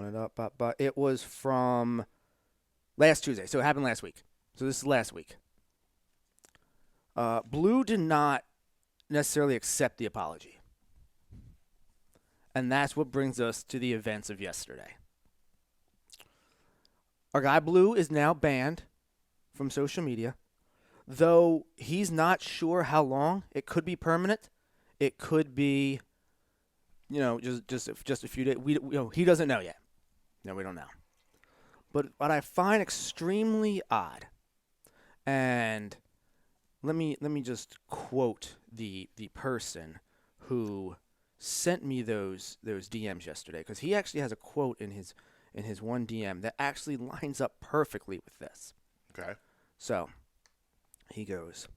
it up. It was from last Tuesday, so it happened last week. So this is last week. Blue did not necessarily accept the apology. And that's what brings us to the events of yesterday. Our guy Blue is now banned from social media, though he's not sure how long. It could be permanent. It could be, just a few days. He doesn't know yet. No, we don't know. But what I find extremely odd, and let me just quote the person who sent me those DMs yesterday, because he actually has a quote in his one DM that actually lines up perfectly with this. Okay. So he goes,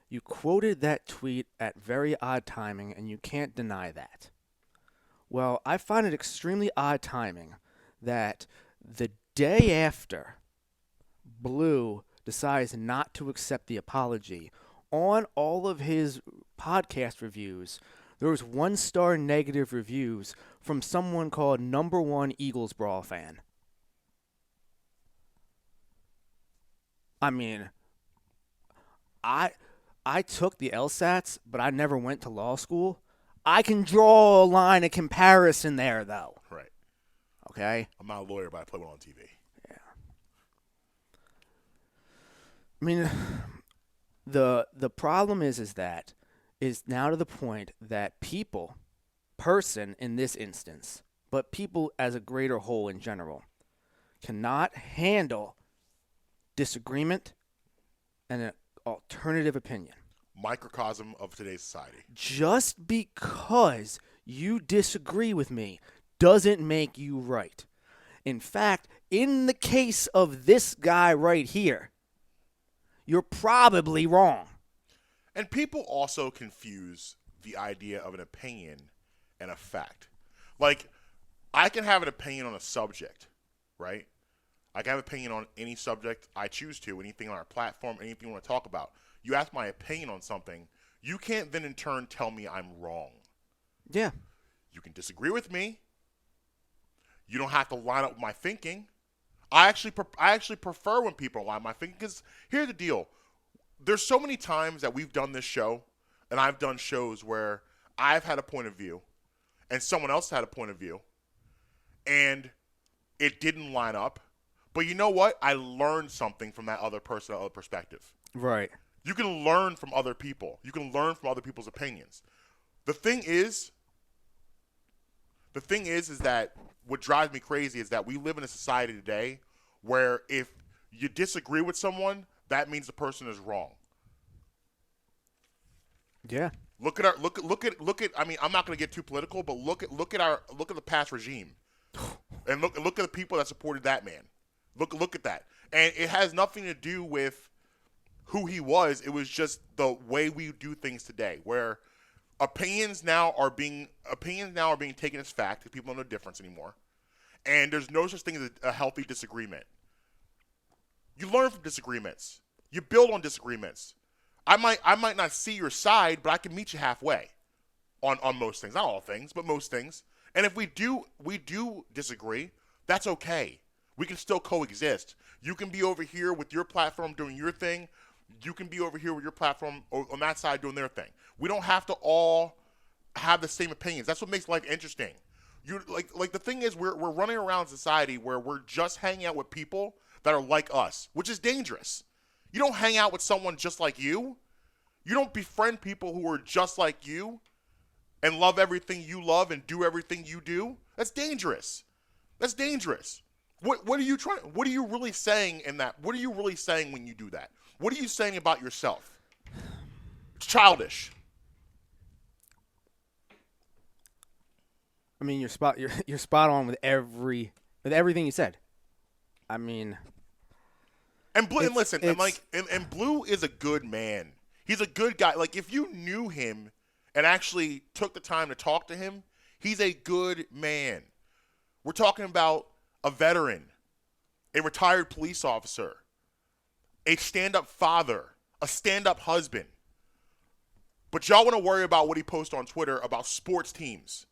you quoted that tweet at very odd timing, and you can't deny that. Well, I find it extremely odd timing that the day after Blue decides not to accept the apology, on all of his podcast reviews, there was 1-star negative reviews from someone called Number One Eagles Brawl Fan. I mean, I took the LSATs, but I never went to law school. I can draw a line of comparison there, though. Right. Okay? I'm not a lawyer, but I play one on TV. Yeah. I mean, the problem is now to the point that person in this instance, but people as a greater whole in general, cannot handle disagreement and an alternative opinion. Microcosm of today's society. Just because you disagree with me doesn't make you right. In fact, in the case of this guy right here, you're probably wrong. And people also confuse the idea of an opinion and a fact. Like, I can have an opinion on a subject, right? I can have an opinion on any subject I choose to, anything on our platform, anything you want to talk about. You ask my opinion on something, you can't then in turn tell me I'm wrong. Yeah. You can disagree with me. You don't have to line up with my thinking. I actually prefer when people line up my thinking, because here's the deal. There's so many times that we've done this show, and I've done shows where I've had a point of view and someone else had a point of view, and it didn't line up. But you know what? I learned something from that other person, that other perspective. Right. You can learn from other people. You can learn from other people's opinions. The thing is that what drives me crazy is that we live in a society today where if you disagree with someone, that means the person is wrong. Yeah. Look at I mean, I'm not going to get too political, but look at the past regime. And look at the people that supported that man. Look at that. And it has nothing to do with who he was. It was just the way we do things today, where opinions now are being taken as fact because people don't know the difference anymore. And there's no such thing as a healthy disagreement. You learn from disagreements. You build on disagreements. I might not see your side, but I can meet you halfway on most things. Not all things, but most things. And if we do disagree, that's okay. We can still coexist. You can be over here with your platform doing your thing. You can be over here with your platform on that side doing their thing. We don't have to all have the same opinions. That's what makes life interesting. You like the thing is we're running around society where we're just hanging out with people that are like us, which is dangerous. You don't hang out with someone just like you. You don't befriend people who are just like you and love everything you love and do everything you do. That's dangerous. That's dangerous. What are you really saying in that? What are you really saying when you do that? What are you saying about yourself? It's childish. I mean, you're spot on with everything you said. I mean, and Blue is a good man. He's a good guy. Like, if you knew him and actually took the time to talk to him, he's a good man. We're talking about a veteran, a retired police officer, a stand-up father, a stand-up husband. But y'all want to worry about what he posts on Twitter about sports teams.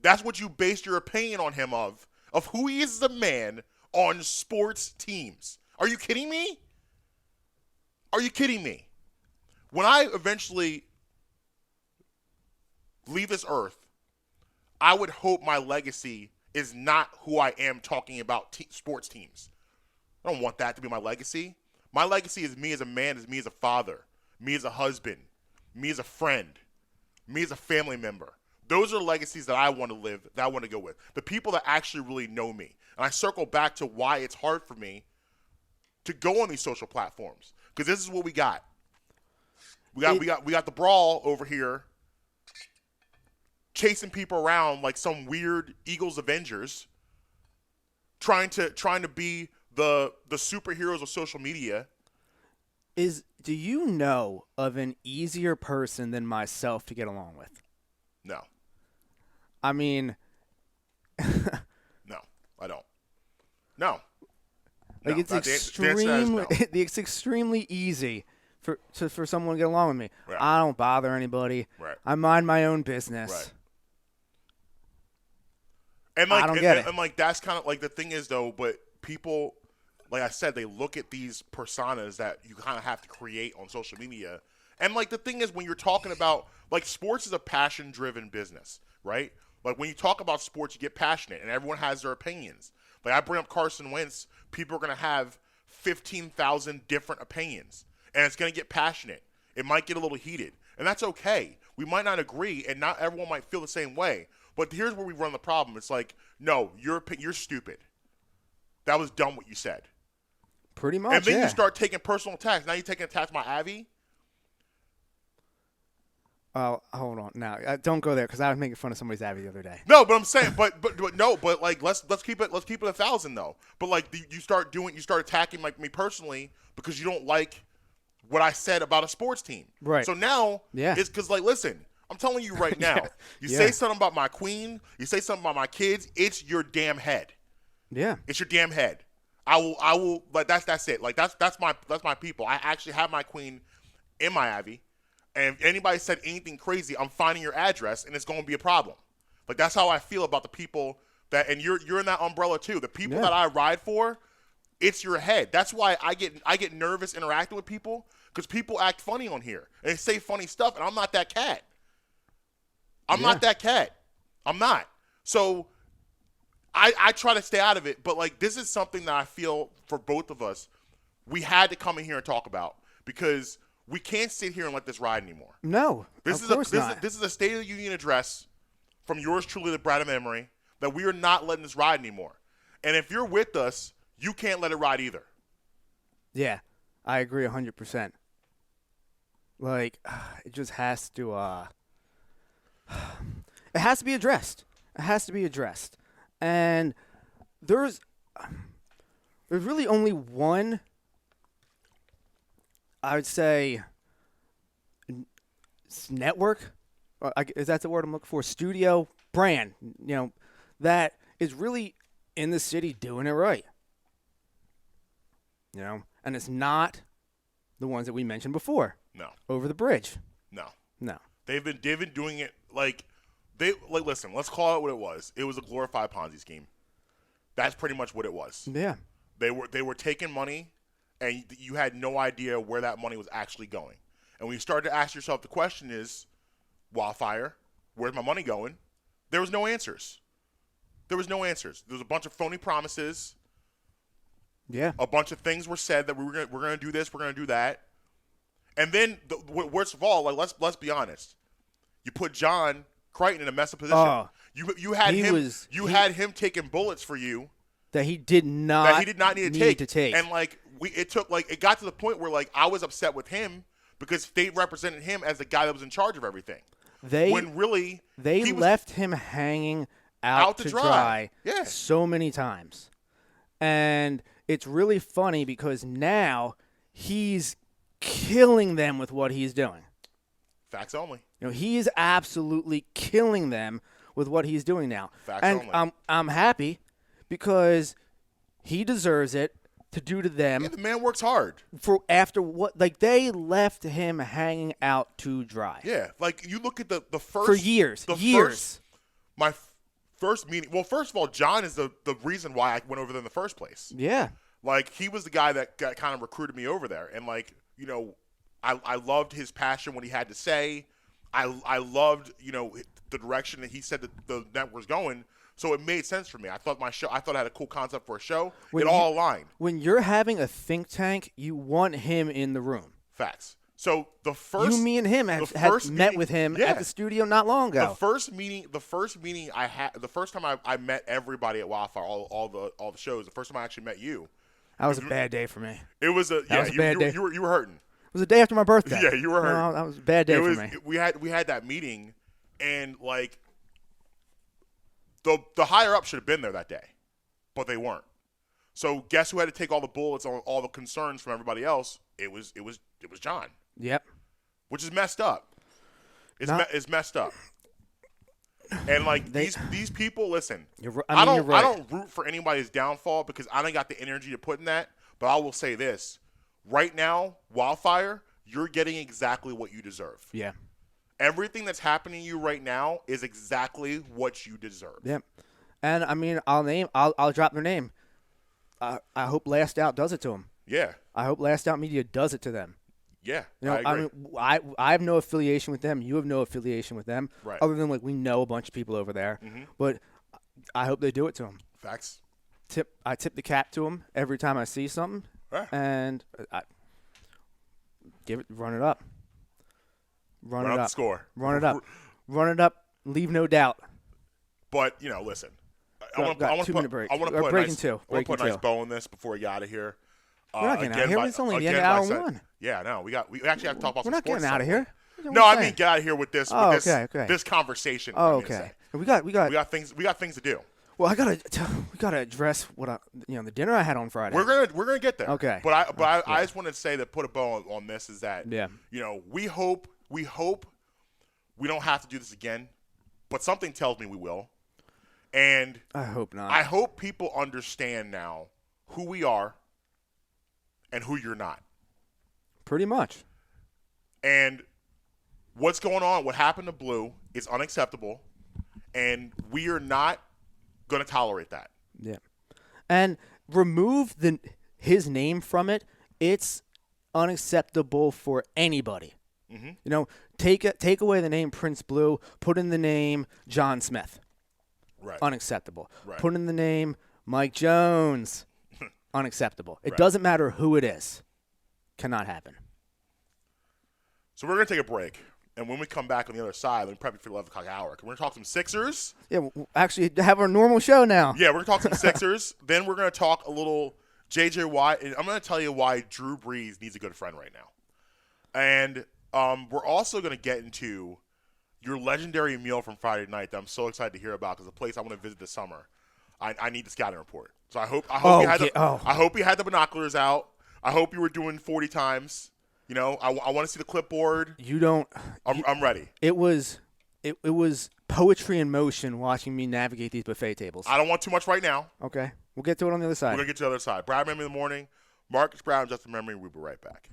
That's what you based your opinion on him of who he is as a man on sports teams. Are you kidding me? Are you kidding me? When I eventually leave this earth, I would hope my legacy is not who I am talking about sports teams. I don't want that to be my legacy. My legacy is me as a man, is me as a father, me as a husband, me as a friend, me as a family member. Those are legacies that I want to live, that I want to go with. The people that actually really know me. And I circle back to why it's hard for me to go on these social platforms, because this is what we got. We got the brawl over here chasing people around like some weird Eagles Avengers, trying to be the superheroes of social media. Do you know of an easier person than myself to get along with? No. I mean, no, I don't. No. Like, no. it's No. It's extremely easy for someone to get along with me. Right. I don't bother anybody. Right. I mind my own business. Right. And like, I don't get it. And like, that's kind of like the thing is though, but people, like I said, they look at these personas that you kind of have to create on social media. And like, the thing is, when you're talking about, like, sports is a passion driven business, right? Like, when you talk about sports, you get passionate and everyone has their opinions. Like, I bring up Carson Wentz, people are going to have 15,000 different opinions, and it's going to get passionate. It might get a little heated, and that's okay. We might not agree, and not everyone might feel the same way. But here's where we run the problem. It's like, no, you're stupid. That was dumb what you said. Pretty much, and then yeah. you start taking personal attacks. Now you're taking attacks my Abby. Oh, hold on. Now, don't go there, because I was making fun of somebody's Abby the other day. No, but I'm saying, but like let's keep it 1,000 though. But like you start attacking like me personally because you don't like what I said about a sports team. Right. So now, yeah, it's because, like, listen, I'm telling you right now, you say something about my queen, you say something about my kids, it's your damn head. Yeah. It's your damn head. I will. Like, that's it. Like, that's my people. I actually have my queen in my Abby. And if anybody said anything crazy, I'm finding your address, and it's going to be a problem. Like, that's how I feel about the people that, and you're in that umbrella too. The people that I ride for, it's your head. That's why I get nervous interacting with people, because people act funny on here and they say funny stuff, and I'm not that cat. I'm not that cat. I'm not. So I try to stay out of it, but like, this is something that I feel for both of us, we had to come in here and talk about, because we can't sit here and let this ride anymore. No, this of course not. This is a State of the Union address from yours truly, the Brad of Memory, that we are not letting this ride anymore. And if you're with us, you can't let it ride either. Yeah, I agree 100%. Like, it just has to, it has to be addressed. It has to be addressed. And there's really only one, I would say, network, is that the word I'm looking for? Studio brand, that is really in the city doing it right. And it's not the ones that we mentioned before. No. Over the bridge. No. No. They've been doing it listen, let's call it what it was. It was a glorified Ponzi scheme. That's pretty much what it was. Yeah. They were taking money, and you had no idea where that money was actually going. And when you start to ask yourself, the question is, Wildfire, where's my money going? There was no answers. There was a bunch of phony promises. Yeah. A bunch of things were said that we're gonna do this, we're gonna do that. And then, worst of all, like, let's be honest. You put John Crichton in a messed up position. Oh, you had him taking bullets for you that he did not need to take. And like, it got to the point where, like, I was upset with him because they represented him as the guy that was in charge of everything. They left him hanging out to dry so many times. And it's really funny because now he's killing them with what he's doing. Facts only. He is absolutely killing them with what he's doing now. Facts and only. I'm happy because he deserves it to do to them. Yeah, the man works hard. For after what, like, they left him hanging out to dry. Yeah, like, you look at the first for years. My first meeting. Well, first of all, John is the reason why I went over there in the first place. Yeah. Like, he was the guy that kind of recruited me over there, and like, I loved his passion, what he had to say. I loved, the direction that he said that the network's going. So it made sense for me. I thought I had a cool concept for a show. When it all aligned. When you're having a think tank, you want him in the room. Facts. So the first me and him had met with him at the studio not long ago. The first meeting I had, the first time I met everybody at Wildfire, all the shows. The first time I actually met you. That was a bad day for me. It was a bad day. You were hurting. It was the day after my birthday. Yeah, you were hurting. No, that was a bad day for me. We had that meeting, and like the higher up should have been there that day, but they weren't. So guess who had to take all the bullets on all the concerns from everybody else? It was John. Yep. Which is messed up. It's messed up. And like these people, listen. I don't root for anybody's downfall because I don't got the energy to put in that. But I will say this: right now, Wildfire, you're getting exactly what you deserve. Yeah. Everything that's happening to you right now is exactly what you deserve. Yep. And I mean, I'll drop their name. I hope Last Out does it to them. Yeah. I hope Last Out Media does it to them. Yeah, I agree. I mean, I have no affiliation with them. You have no affiliation with them. Right. Other than, like, we know a bunch of people over there. Mm-hmm. But I hope they do it to them. Facts. I tip the cap to them every time I see something. Right. And run it up. Run it up. The score. Run it up. Run it up. Leave no doubt. But, listen. I want to put a nice bow on this before we get out of here. We're not getting out of here. It's only the end of hour one. Yeah, no, we actually have to talk about some sports. We're not getting out of here. No, I mean get out of here with this. Okay. This conversation. Oh, okay. We got things to do. Well, we gotta address what the dinner I had on Friday. We're gonna get there. Okay. But I just wanted to say that put a bow on this is that we hope we don't have to do this again, but something tells me we will. And I hope not. I hope people understand now who we are and who you're not. Pretty much. And what's going on, what happened to Blue is unacceptable, and we are not going to tolerate that. Yeah. And remove his name from it. It's unacceptable for anybody. Mm-hmm. Take away the name Prince Blue, put in the name John Smith. Right. Unacceptable. Right. Put in the name Mike Jones. Unacceptable. It doesn't matter who it is. Cannot happen. So we're going to take a break. And when we come back on the other side, let me prep you for the 11 o'clock hour. We're going to talk some Sixers. Yeah, we'll actually have our normal show now. Yeah, we're going to talk some Sixers. Then we're going to talk a little J.J. Watt. And I'm going to tell you why Drew Brees needs a good friend right now. And we're also going to get into your legendary meal from Friday night that I'm so excited to hear about because the place I want to visit this summer. I need the scouting report. So I hope you had the binoculars out. I hope you were doing 40 times. I want to see the clipboard. You don't. I'm ready. It was poetry in motion watching me navigate these buffet tables. I don't want too much right now. Okay, we'll get to it on the other side. We're gonna get to the other side. Brad Memory in the morning. Marques Brown, Justin Memory. We'll be right back.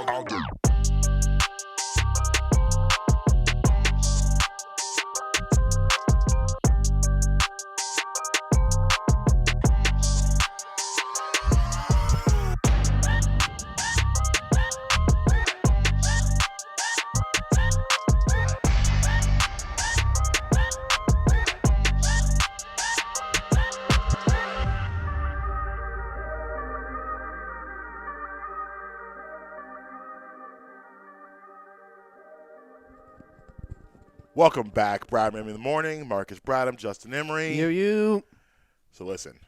all day. Welcome back, Brad Emery in the morning. Marcus Bradham, Justin Emery. You. So listen,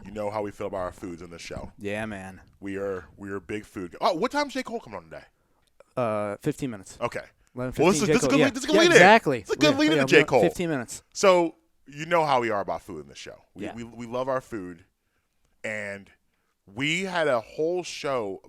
you know how we feel about our foods on this show. Yeah, man. We are big food. Oh, what time is J. Cole coming on today? 15 minutes. Okay. 11, Well, 15, this is a good yeah. lead. This is a good lead in. Exactly. It's a good lead in, J. Cole. 15 minutes. So you know how we are about food in this show. We love our food, and we had a whole show.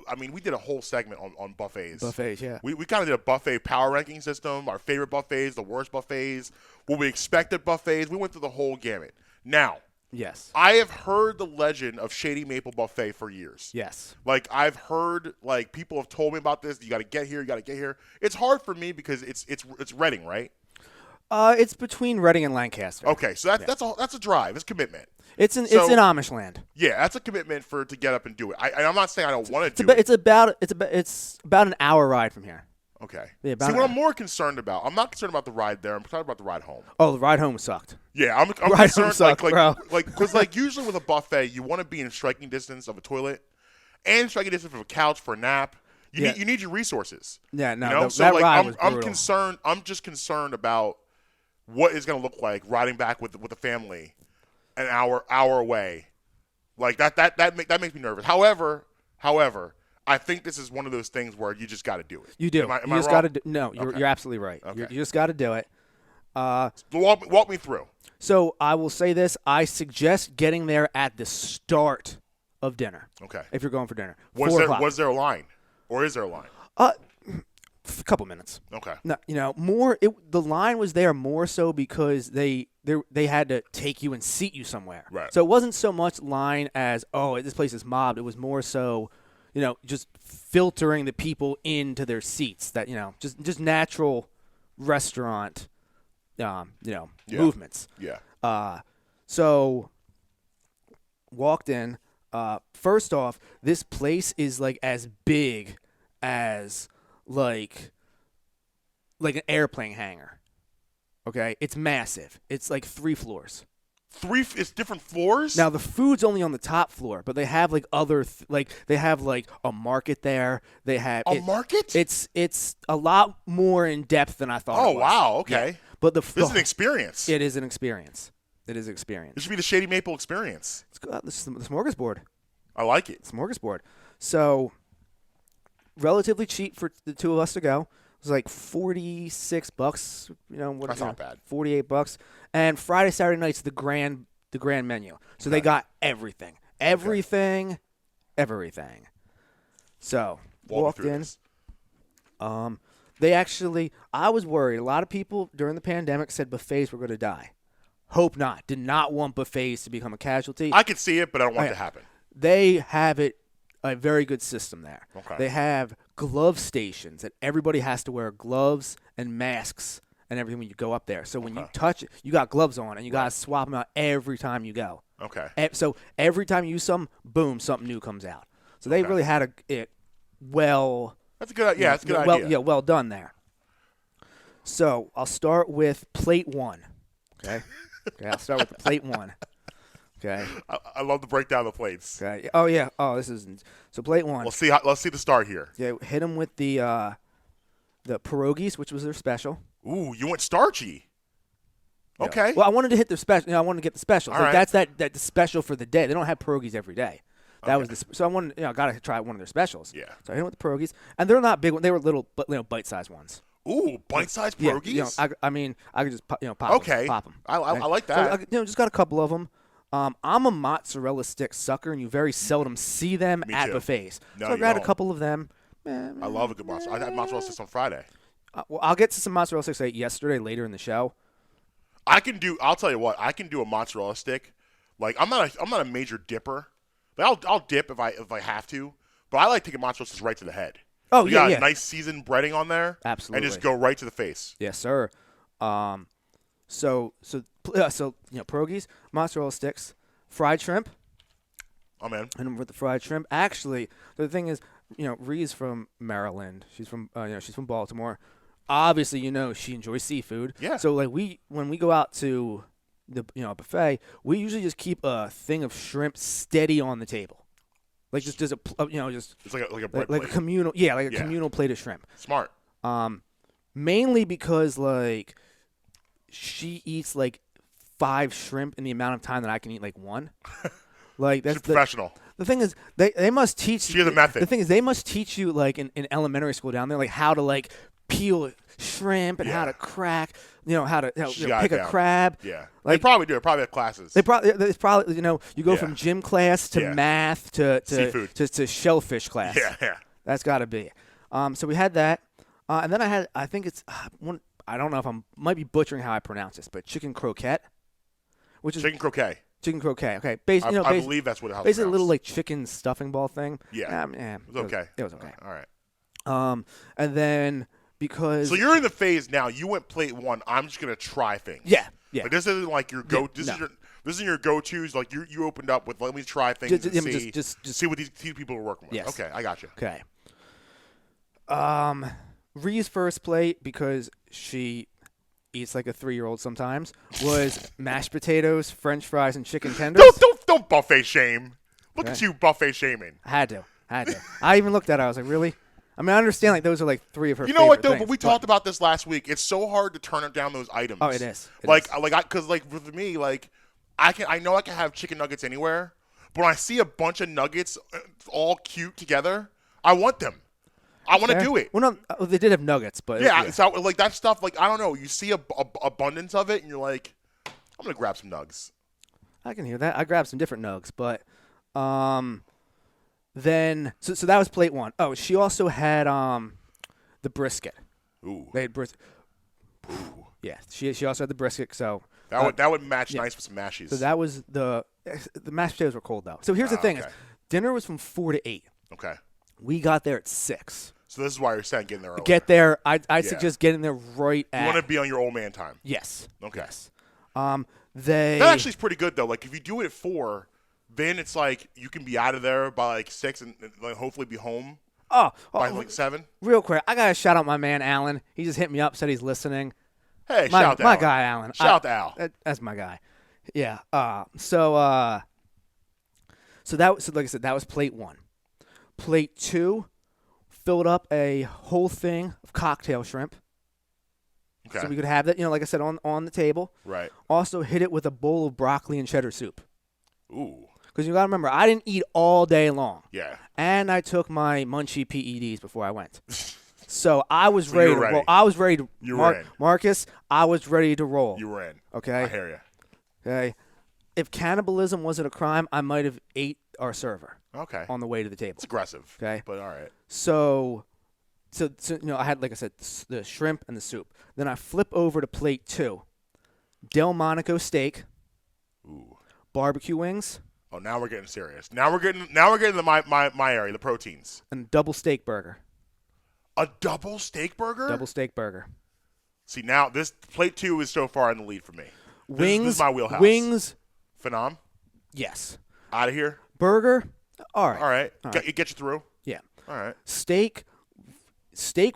I mean, we did a whole segment on buffets. Buffets, yeah. We kind of did a buffet power ranking system, our favorite buffets, the worst buffets, what we expected buffets. We went through the whole gamut. Now, Yes. I have heard the legend of Shady Maple Buffet for years. Yes. Like, I've heard, like, people have told me about this. You got to get here. You got to get here. It's hard for me because it's Reading, right? It's between Reading and Lancaster. Okay, so that's a drive. It's commitment. It's in So- Amish land. Yeah, that's a commitment to get up and do it. I'm not saying I don't want to do it. It's about an hour ride from here. Okay. Yeah, See, about what an I'm more concerned about, I'm not concerned about the ride there. I'm concerned about the ride home. Oh, the ride home sucked. Yeah, I'm Ride home concerned. sucked, bro. Because usually with a buffet, you want to be in striking distance of a toilet and striking distance of a couch for a nap. You need your resources. Yeah, no, You know? that ride was I'm brutal. concerned. I'm just concerned about what it's going to look like riding back with the family an hour away. Like that makes me nervous. However, I think this is one of those things where you just got to do it. You do. Am I you just wrong? got to. No, you're absolutely right. Okay. You just got to do it. Walk me through. So I will say this: I suggest getting there at the start of dinner. Okay. If you're going for dinner, Was 4 o'clock. there a line, or is there a line? A couple minutes. Okay. No, the line was there more so because they had to take you and seat you somewhere. Right. So it wasn't so much line as, oh, this place is mobbed. It was more so, just filtering the people into their seats. That just natural restaurant, movements. Yeah. So walked in. First off, this place is like as big as like an airplane hangar. Okay, it's massive. It's like 3 floors. It's different floors? Now the food's only on the top floor, but they have like other they have like a market there. They have a market? It's a lot more in depth than I thought. Oh it was. wow, okay. Yeah. But This is an experience. It is an experience. It is an experience. This should be the Shady Maple experience. This is the smorgasbord. I like it. Smorgasbord. So relatively cheap for the two of us to go. It was like $46. That's not bad. $48. And Friday, Saturday nights the grand menu. So they got everything. Everything. So walked in. This. They actually, I was worried. A lot of people during the pandemic said buffets were going to die. Hope not. Did not want buffets to become a casualty. I could see it, but I don't want it to happen. They have a very good system there. Okay. They have glove stations that everybody has to wear gloves and masks and everything when you go up there. So when you touch it, you got gloves on and you got to swap them out every time you go. Okay. So every time you use some, boom, something new comes out. So they really had it well. That's a good. Yeah, that's a good idea. Yeah, well done there. So I'll start with plate 1. Okay. I'll start with plate 1. Okay. I love the breakdown of the plates. Okay. Oh yeah. Oh, this is so plate 1. Let's see the start here. Yeah, hit them with the pierogies, which was their special. Ooh, you went starchy. Okay. Yeah. Well, I wanted to hit their special. I wanted to get the specials. All Like right. that's the special for the day. They don't have pierogies every day. That was so I wanted. Got to try one of their specials. Yeah. So I hit them with the pierogies, and they're not big. They were little, but bite-sized ones. Ooh, bite-sized Yeah, pierogies. I mean, I could just pop Okay. pop them. I like that. So, just got a couple of them. I'm a mozzarella stick sucker, and you very seldom see them Me at too. buffets. No, so I you grabbed a don't. couple of them. I love a good mozzarella. I had mozzarella sticks on Friday. Well, I'll get to some mozzarella sticks yesterday later in the show. I'll tell you what. I can do a mozzarella stick. Like I'm not a major dipper. Like, I'll dip if I have to. But I like taking mozzarella sticks right to the head. Oh, you got a nice seasoned breading on there. Absolutely. And just go right to the face. Yes, sir. So pierogies, mozzarella sticks, fried shrimp. I'm in. And with the fried shrimp, actually, the thing is, Ree's from Maryland. She's from she's from Baltimore. Obviously, she enjoys seafood. Yeah. So like when we go out to the buffet, we usually just keep a thing of shrimp steady on the table, like just a just it's like a bread plate. like a communal communal plate of shrimp. Smart. Mainly because like she eats like 5 shrimp in the amount of time that I can eat like one. Like that's She's professional. The thing is, they must teach. She has a method. The thing is, they must teach you like in elementary school down there, like how to like peel shrimp and how to crack. How to pick a crab. Yeah, like, they probably do. They probably have classes. It's probably you go from gym class to math to seafood to shellfish class. Yeah. That's got to be. So we had that, and then I think it's one. I don't know if might be butchering how I pronounce this, but chicken croquette, which is chicken croquet. Chicken croquet. Okay. I believe that's what it is. Basically, a little like chicken stuffing ball thing. Yeah. It was okay. It was okay. All right. And then because so you're in the phase now. You went plate 1. I'm just gonna try things. Yeah. Like this isn't like your go. This is your go-tos. Like you opened up with let me try things and just see what these people are working with. Yes. Okay, I got you. Okay. Ree's first plate, because she eats like a 3-year-old sometimes, was mashed potatoes, French fries, and chicken tenders. Don't buffet shame. Look at you buffet shaming. I had to. I even looked at her. I was like, really? I mean, I understand like those are like 3 of her. You know what though? things, But we talked about this last week. It's so hard to turn down those items. Oh, it is. Because with me, like I know I can have chicken nuggets anywhere, but when I see a bunch of nuggets all cute together, I want them. I want to do it. Well, no, they did have nuggets, but yeah. So like that stuff, like I don't know. You see a abundance of it, and you're like, I'm gonna grab some nugs. I can hear that. I grabbed some different nugs, but then so that was plate 1. Oh, she also had the brisket. Ooh. They had brisket. Ooh. Yeah, she also had the brisket. So that would match nice with some mashies. So that was the mashed potatoes were cold though. So here's the thing: is dinner was from 4 to 8. Okay. We got there at 6. So this is why you're saying getting there early. Get there. I suggest getting there right at. You want to be on your old man time. Yes. Okay. Yes. That actually is pretty good though. Like if you do it at 4, then it's like you can be out of there by like 6 and like hopefully be home. By like 7. Real quick, I gotta shout out my man Alan. He just hit me up, said he's listening. Hey, shout out to my Alan. guy Alan. Shout out to Al. That's my guy. Yeah. So like I said, that was plate 1. Plate 2 filled up a whole thing of cocktail shrimp. Okay. So we could have that, like I said, on the table. Right. Also hit it with a bowl of broccoli and cheddar soup. Ooh. Because you got to remember, I didn't eat all day long. Yeah. And I took my munchie PEDs before I went. So I was ready to ready. roll. I was ready to You were in. Marcus, I was ready to roll. You were in. Okay. I hear you. Okay. If cannibalism wasn't a crime, I might have ate our server. Okay. On the way to the table. It's aggressive. Okay. But all right. So I had, like I said, the shrimp and the soup. Then I flip over to plate 2. Delmonico steak. Ooh. Barbecue wings. Oh, now we're getting serious. Now we're getting to my area, the proteins. And double steak burger. A double steak burger? Double steak burger. See, now this plate 2 is so far in the lead for me. Wings. This is my wheelhouse. Wings. Phenom? Yes. Out of here? Burger. All right. Get you through? Yeah. All right. Steak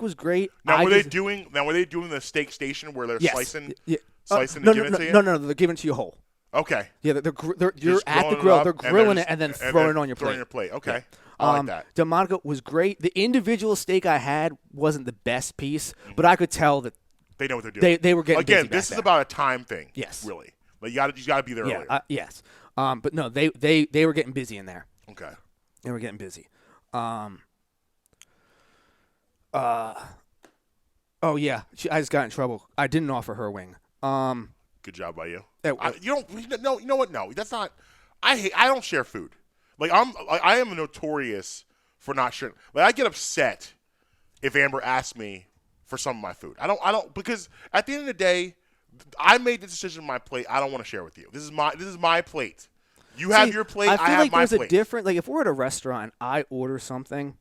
was great. Now were they doing the steak station where they're slicing and giving it to you? No, they're giving it to you whole. Okay. Yeah, you're at the grill. They're grilling it and then throwing it on your plate. Throwing your plate. Okay. Yeah. I like that. Delmonico was great. The individual steak I had wasn't the best piece, but I could tell that they know what they're doing. They were getting busy again. This is about a time thing. Yes. Really. Like you got to be there earlier. Yes. But no, they were getting busy in there. Okay. They were getting busy. Oh yeah, I just got in trouble. I didn't offer her a wing. Good job by you. You know what? No, that's not. I don't share food. I am notorious for not sharing. Like I get upset if Amber asks me for some of my food. I don't because at the end of the day, I made the decision on my plate. I don't want to share with you. This is my plate. You have your plate, I feel have like my there's plate. a different, like if we're at a restaurant, I order something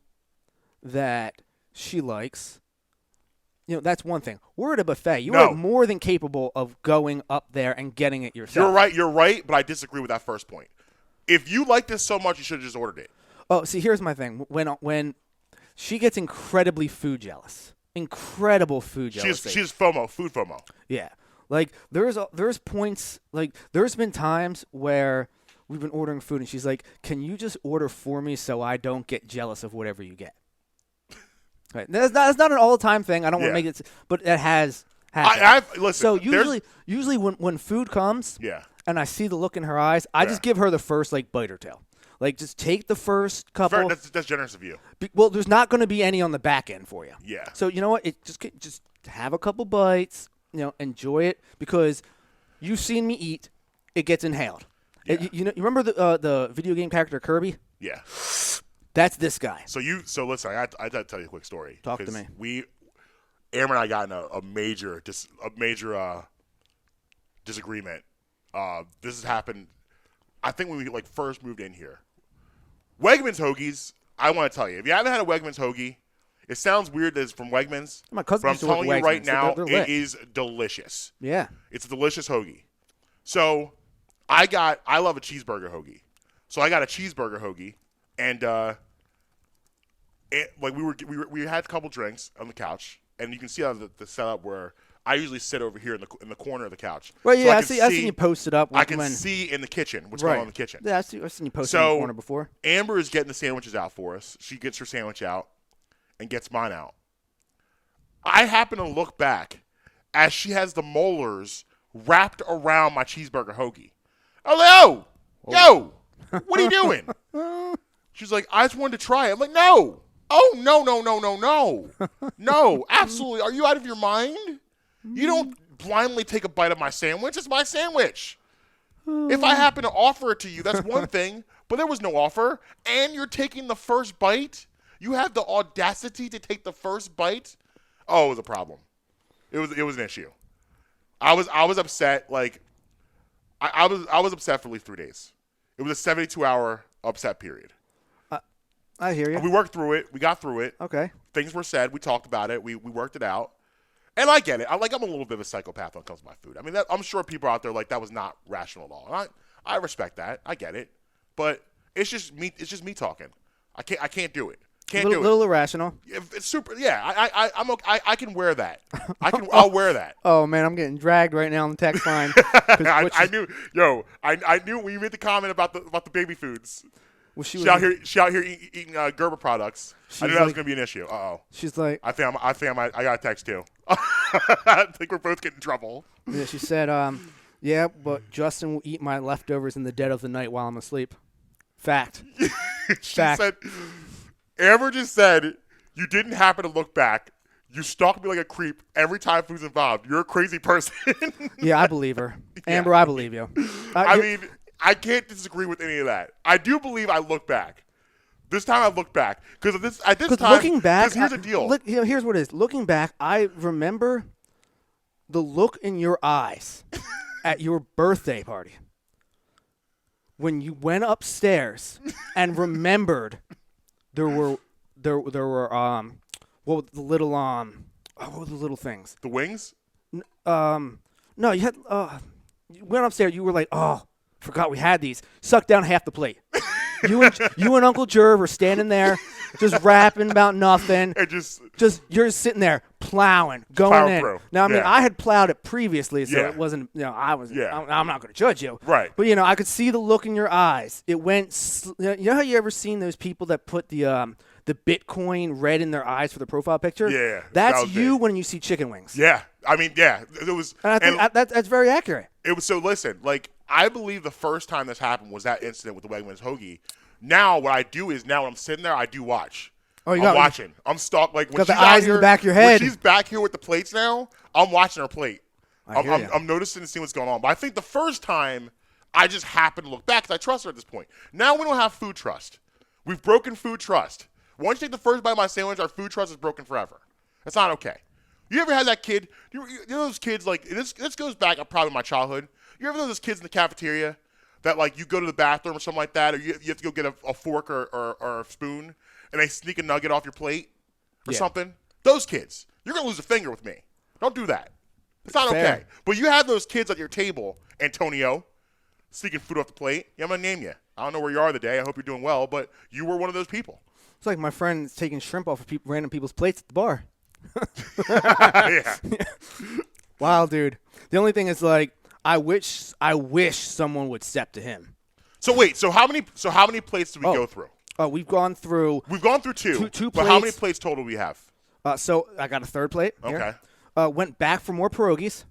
that she likes. You know, that's one thing. We're at a buffet. You are more than capable of going up there and getting it yourself. You're right, but I disagree with that first point. If you like this so much, you should have just ordered it. Oh, see, here's my thing. When she gets incredibly food jealous. Incredible food jealousy. She's FOMO, food FOMO. Yeah. Like, there's points, like, there's been times where we've been ordering food, and she's like, can you just order for me so I don't get jealous of whatever you get? Right. That's not an all-the-time thing. I don't want to make it, but it has happened. Listen, so usually when food comes and I see the look in her eyes, I just give her the first, like, bite or two. Like, just take the first couple. That's generous of you. Well, there's not going to be any on the back end for you. Yeah. So, you know what? Just have a couple bites, you know, enjoy it, because you've seen me eat. It gets inhaled. Yeah. You remember the video game character Kirby? Yeah. That's this guy. So listen, I got to tell you a quick story. Talk to me. Amber and I got in a major disagreement. This has happened, I think, when we first moved in here. Wegmans hoagies. I want to tell you, if you haven't had a Wegmans hoagie, it sounds weird that it's from Wegmans. My cousin but I'm used to work telling you at right Wegmans, now, they're it lit. is delicious. Yeah. It's a delicious hoagie. So I love a cheeseburger hoagie. So I got a cheeseburger hoagie, and we had a couple drinks on the couch, and you can see on the setup where I usually sit over here in the corner of the couch. Well, yeah, so I seen you post it up. I can see in the kitchen what's going on in the kitchen. Yeah, I've seen you post it in the corner before. Amber is getting the sandwiches out for us. She gets her sandwich out and gets mine out. I happen to look back as she has the molars wrapped around my cheeseburger hoagie. I was like, yo, what are you doing? She's like, I just wanted to try it. I'm like, no. Oh, no. No, absolutely. Are you out of your mind? You don't blindly take a bite of my sandwich. It's my sandwich. If I happen to offer it to you, that's one thing, but there was no offer, and you're taking the first bite? You have the audacity to take the first bite? Oh, it was a problem. It was an issue. I was upset. Like, I was upset for at least 3 days. It was a 72-hour upset period. I hear you. We worked through it. We got through it. Okay. Things were said. We talked about it. We worked it out. And I get it. I'm a little bit of a psychopath when it comes to my food. I mean, I'm sure people out there like that was not rational at all. And I respect that. I get it. But it's just me. It's just me talking. I can't do it. Can't do it. A little irrational. It's super. Yeah. I'm okay. I can wear that. I'll wear that. Oh man, I'm getting dragged right now on the text line. I knew. Yo, I knew when you made the comment about the baby foods. Well, she out here eating Gerber products. I knew that was gonna be an issue. She's like, I got a text too. I think we're both getting in trouble. Yeah, she said, yeah, but Justin will eat my leftovers in the dead of the night while I'm asleep. Fact. She said, Amber just said, you didn't happen to look back. You stalk me like a creep every time food's involved. You're a crazy person. Yeah, I believe her. Amber, I believe you. I mean, I can't disagree with any of that. I do believe I look back. This time I look back. Because at this time, looking back, here's the deal. Here's what it is. Looking back, I remember the look in your eyes at your birthday party when you went upstairs and remembered there were what were the little things? The wings? No, you had you went upstairs. You were like, oh, forgot we had these. Sucked down half the plate. You and Uncle Jerv were standing there, just rapping about nothing. And you're just sitting there plowing, going in. Through. Now, I mean, I had plowed it previously, so Yeah. it wasn't. I'm not going to judge you. Right. But I could see the look in your eyes. It went. You know how you ever seen those people that put the Bitcoin red in their eyes for the profile picture? Yeah. That's you when you see chicken wings. Yeah. I mean, yeah. It was. And I think that's very accurate. It was. So listen, like, I believe the first time this happened was that incident with the Wegmans hoagie. Now what I do is, now when I'm sitting there, I do watch. Oh, I'm watching. I'm stalking. Like, when got she's the eyes out here, in the back of your head. When she's back here with the plates now, I'm watching her plate. I hear ya. I'm noticing and seeing what's going on. But I think the first time, I just happened to look back because I trust her at this point. Now we don't have food trust. We've broken food trust. Once you take the first bite of my sandwich, our food trust is broken forever. That's not okay. You ever had that kid? You know those kids, like, this goes back probably my childhood. You ever know those kids in the cafeteria that like you go to the bathroom or something like that, or you have to go get a fork or a spoon, and they sneak a nugget off your plate or something. Those kids, you're gonna lose a finger with me. Don't do that. It's not Fair. okay. But you have those kids at your table, Antonio, sneaking food off the plate. Yeah, I'm gonna name you. I don't know where you are today. I hope you're doing well, but you were one of those people. It's like my friend taking shrimp off of random people's plates at the bar. Yeah. Wow, dude. The only thing is, like, I wish someone would step to him. So wait. So how many plates did we go through? We've gone through. We've gone through two. Two but how many plates. plates total do we have? So I got a third plate. Here. Okay. Went back for more pierogies.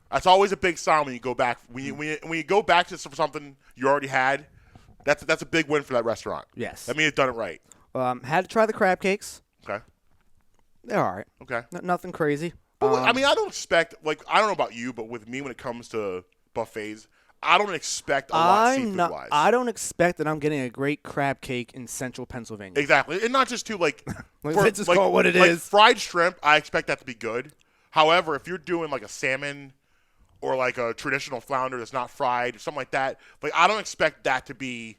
That's always a big sign when you go back. When you go back to something you already had, that's a big win for that restaurant. Yes. That means it's done it right. Had to try the crab cakes. Okay. They're all right. Okay. Nothing crazy. But I mean, I don't expect, like, I don't know about you, but with me when it comes to buffets, I don't expect a lot seafood-wise. I don't expect that I'm getting a great crab cake in central Pennsylvania. Exactly. And not just like Let's just call it what it is. Fried shrimp, I expect that to be good. However, if you're doing like a salmon or like a traditional flounder that's not fried or something like that, like I don't expect that to be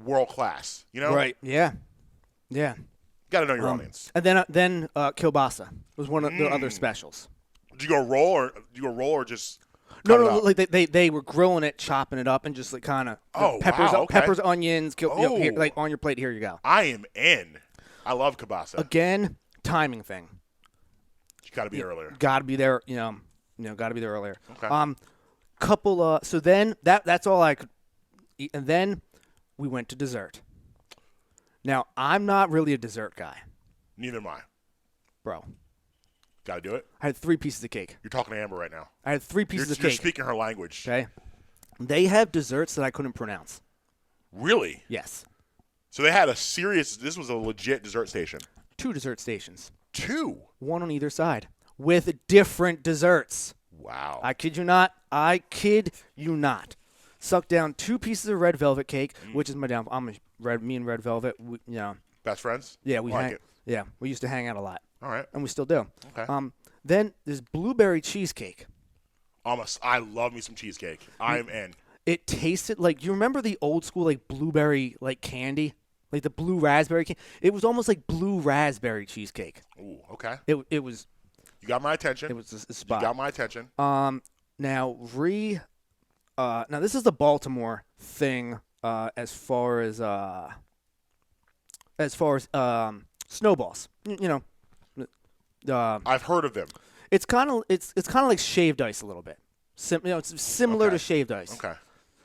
world class, you know? Right. Yeah. Yeah. Got to know your audience. And then kielbasa was one of the other specials. Did you go roll or just No, like they were grilling it, chopping it up, and just like kind of peppers, onions, like on your plate. Here you go. I am in. I love kielbasa. Again, timing thing. You got to be earlier. Got to be there. Got to be there earlier. Okay. So then that's all I could eat, and then we went to dessert. Now I'm not really a dessert guy. Neither am I. Bro. Got to do it. I had 3 pieces of cake. You're talking to Amber right now. I had 3 pieces of You're cake. speaking her language. Okay. They have desserts that I couldn't pronounce. Really? Yes. So they had this was a legit dessert station. 2 dessert stations. 2? 1 on either side with different desserts. Wow. I kid you not. Sucked down 2 pieces of red velvet cake, which is my downfall. Me and red velvet, Best friends? Yeah, we used to hang out a lot. All right. And we still do. Okay. Then there's blueberry cheesecake. I love me some cheesecake. I'm in. It tasted like, you remember the old school like blueberry like candy? Like the blue raspberry candy? It was almost like blue raspberry cheesecake. Ooh, okay. It was. You got my attention. It was a spot. You got my attention. Now this is the Baltimore thing as far as snowballs. I've heard of them. It's kind of like shaved ice a little bit. It's similar to shaved ice. Okay.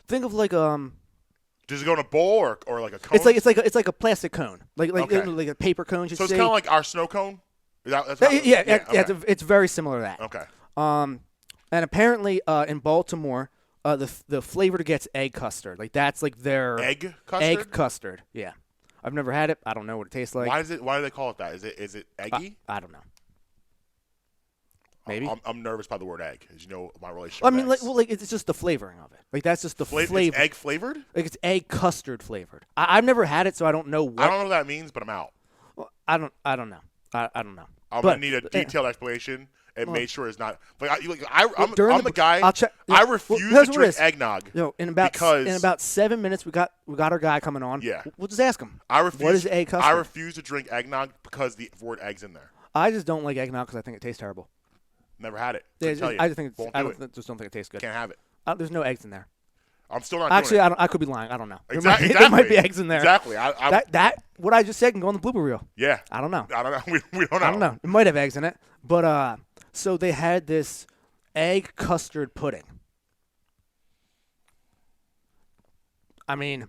Think of like Does it go in a bowl or like a cone? It's like a plastic cone, like a paper cone. So it's kind of like our snow cone. It's very similar to that. Okay. And apparently in Baltimore, the flavor gets egg custard. Like that's like their egg custard. Egg custard. Yeah, I've never had it. I don't know what it tastes like. Why do they call it that? Is it eggy? I don't know. Maybe. I'm nervous by the word egg, as you know my relationship. I mean, it's just the flavoring of it. Like that's just the flavor. It's egg flavored. Like it's egg custard flavored. I've never had it, so I don't know what. I don't know what that means, but I'm out. Well, I don't know. I don't know. I'm gonna need a detailed explanation and make sure it's not. I'm the guy. I'll check. I refuse to drink eggnog. In about 7 minutes, we got our guy coming on. Yeah. We'll just ask him. What is egg custard? I refuse to drink eggnog because the word egg's in there. I just don't like eggnog because I think it tastes terrible. Never had it. I just don't think it tastes good. Can't have it. There's no eggs in there. I'm still not. Actually, doing I could be lying. I don't know. Exactly. There might be eggs in there. Exactly. What I just said can go on the blooper reel. Yeah. I don't know. We don't know. I don't know. It might have eggs in it, but so they had this egg custard pudding. I mean.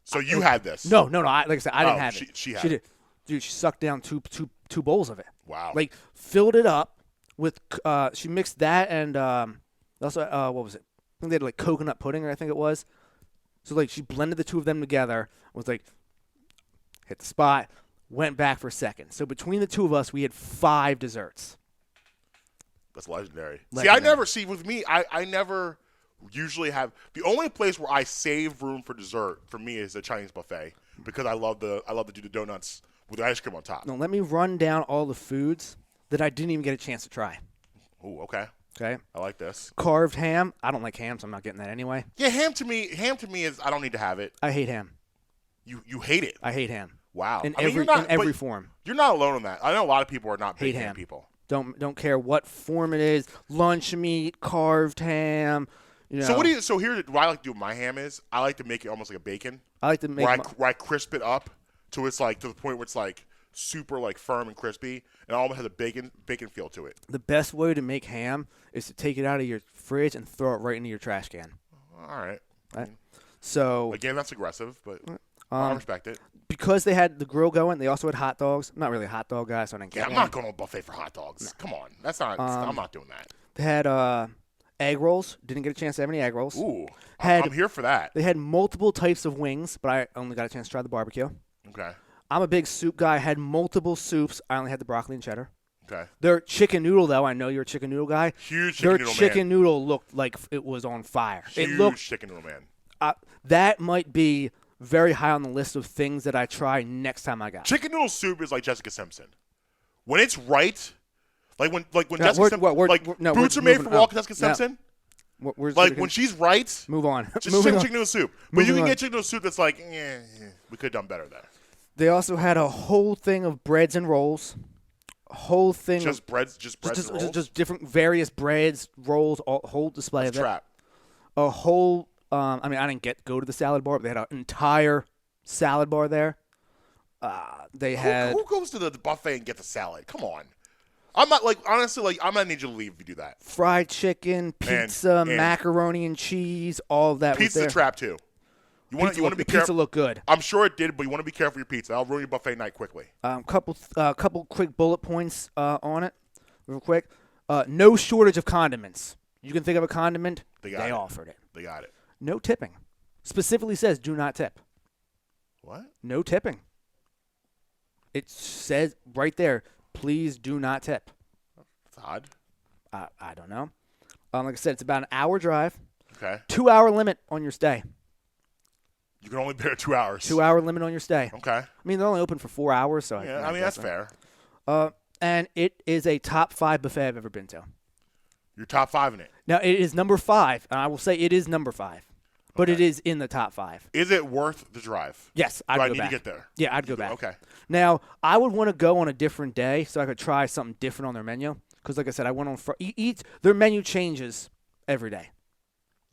So you had this? No. Like I said, I didn't have it. She had it. Dude, she sucked down two bowls of it. Wow. Like filled it up with. She mixed that and also what was it? I think they had like coconut pudding, or I think it was. So like she blended the two of them together. Was like hit the spot. Went back for a second. So between the two of us, we had 5 desserts. That's legendary. See, I never with me. I never usually have. The only place where I save room for dessert for me is a Chinese buffet because I love to do the donuts with the ice cream on top. No, let me run down all the foods that I didn't even get a chance to try. Oh, okay. Okay. I like this. Carved ham. I don't like ham, so I'm not getting that anyway. Yeah, ham to me is I don't need to have it. I hate ham. You hate it. I hate ham. Wow. In I mean, every form. You're not alone on that. I know a lot of people are not big Hate ham ham. people. Don't care what form it is. Lunch meat, carved ham. You know. So here's what I like to do with my ham is I like to make it almost like a bacon. I like to make where I crisp it up to it's like to the point where it's like super like firm and crispy, and it almost has a bacon feel to it. the best way to make ham is to take it out of your fridge and throw it right into your trash can. All right. Right? So Again, that's aggressive, but I respect it. because they had the grill going, they also had hot dogs. I'm not really a hot dog guy, so I didn't get I'm one. not going to a buffet for hot dogs. Come on, that's not. I'm not doing that. They had egg rolls. Didn't get a chance to have any egg rolls. Ooh, Had- I'm here for that. They had multiple types of wings, but I only got a chance to try the barbecue. Okay. I'm a big soup guy. I had multiple soups. I only had the broccoli and cheddar. Okay. Their chicken noodle, though, I know you're a chicken noodle guy. Huge chicken Their noodle chicken man. noodle looked like it was on fire. Huge It looked chicken noodle man. that might be very high on the list of things that I try next time I got. Chicken noodle soup is like Jessica Simpson. When it's right, like when No, Jessica we're- Simpson, we're- like we're- no, boots we're are made moving- for walking no, Jessica no. Simpson. Where's Like the- when she's right, move on. just Moving on. chicken noodle soup. But you Moving can on. get chicken noodle soup that's like, we could have done better there. They also had a whole thing of breads and rolls. A whole thing Just of breads and rolls. just different various breads, rolls, whole display That's of it. trap. A whole. I mean, I didn't go to the salad bar, but they had an entire salad bar there. They had. Who goes to the buffet and get the salad? Come on. I'm not honestly I'm gonna need you to leave if you do that. Fried chicken, pizza, and macaroni and cheese, all of that was Pizza's there. a trap too. You want to be Pizza careful. looked good. I'm sure it did, but you want to be careful with your pizza. I'll ruin your buffet night quickly. Couple quick bullet points on it, real quick. No shortage of condiments. You can think of a condiment, They they got it. offered it. They got it. No tipping. Specifically says do not tip. What? No tipping. It says right there, please do not tip. That's odd. I don't know. Like I said, it's about an hour drive. Okay. 2-hour limit on your stay. You can only bear 2 hours. 2-hour limit on your stay. Okay. I mean, they're only open for 4 hours, so Yeah, I mean that's fair. And it is a top 5 buffet I've ever been to. You're top 5 in it. Now it is number 5, and I will say it is number 5, but Okay. it is in the top 5. Is it worth the drive? Yes, I'd Do I go need back. to get there? Yeah, I'd go back. Okay. Now I would want to go on a different day so I could try something different on their menu. Because, like I said, I went on their menu changes every day,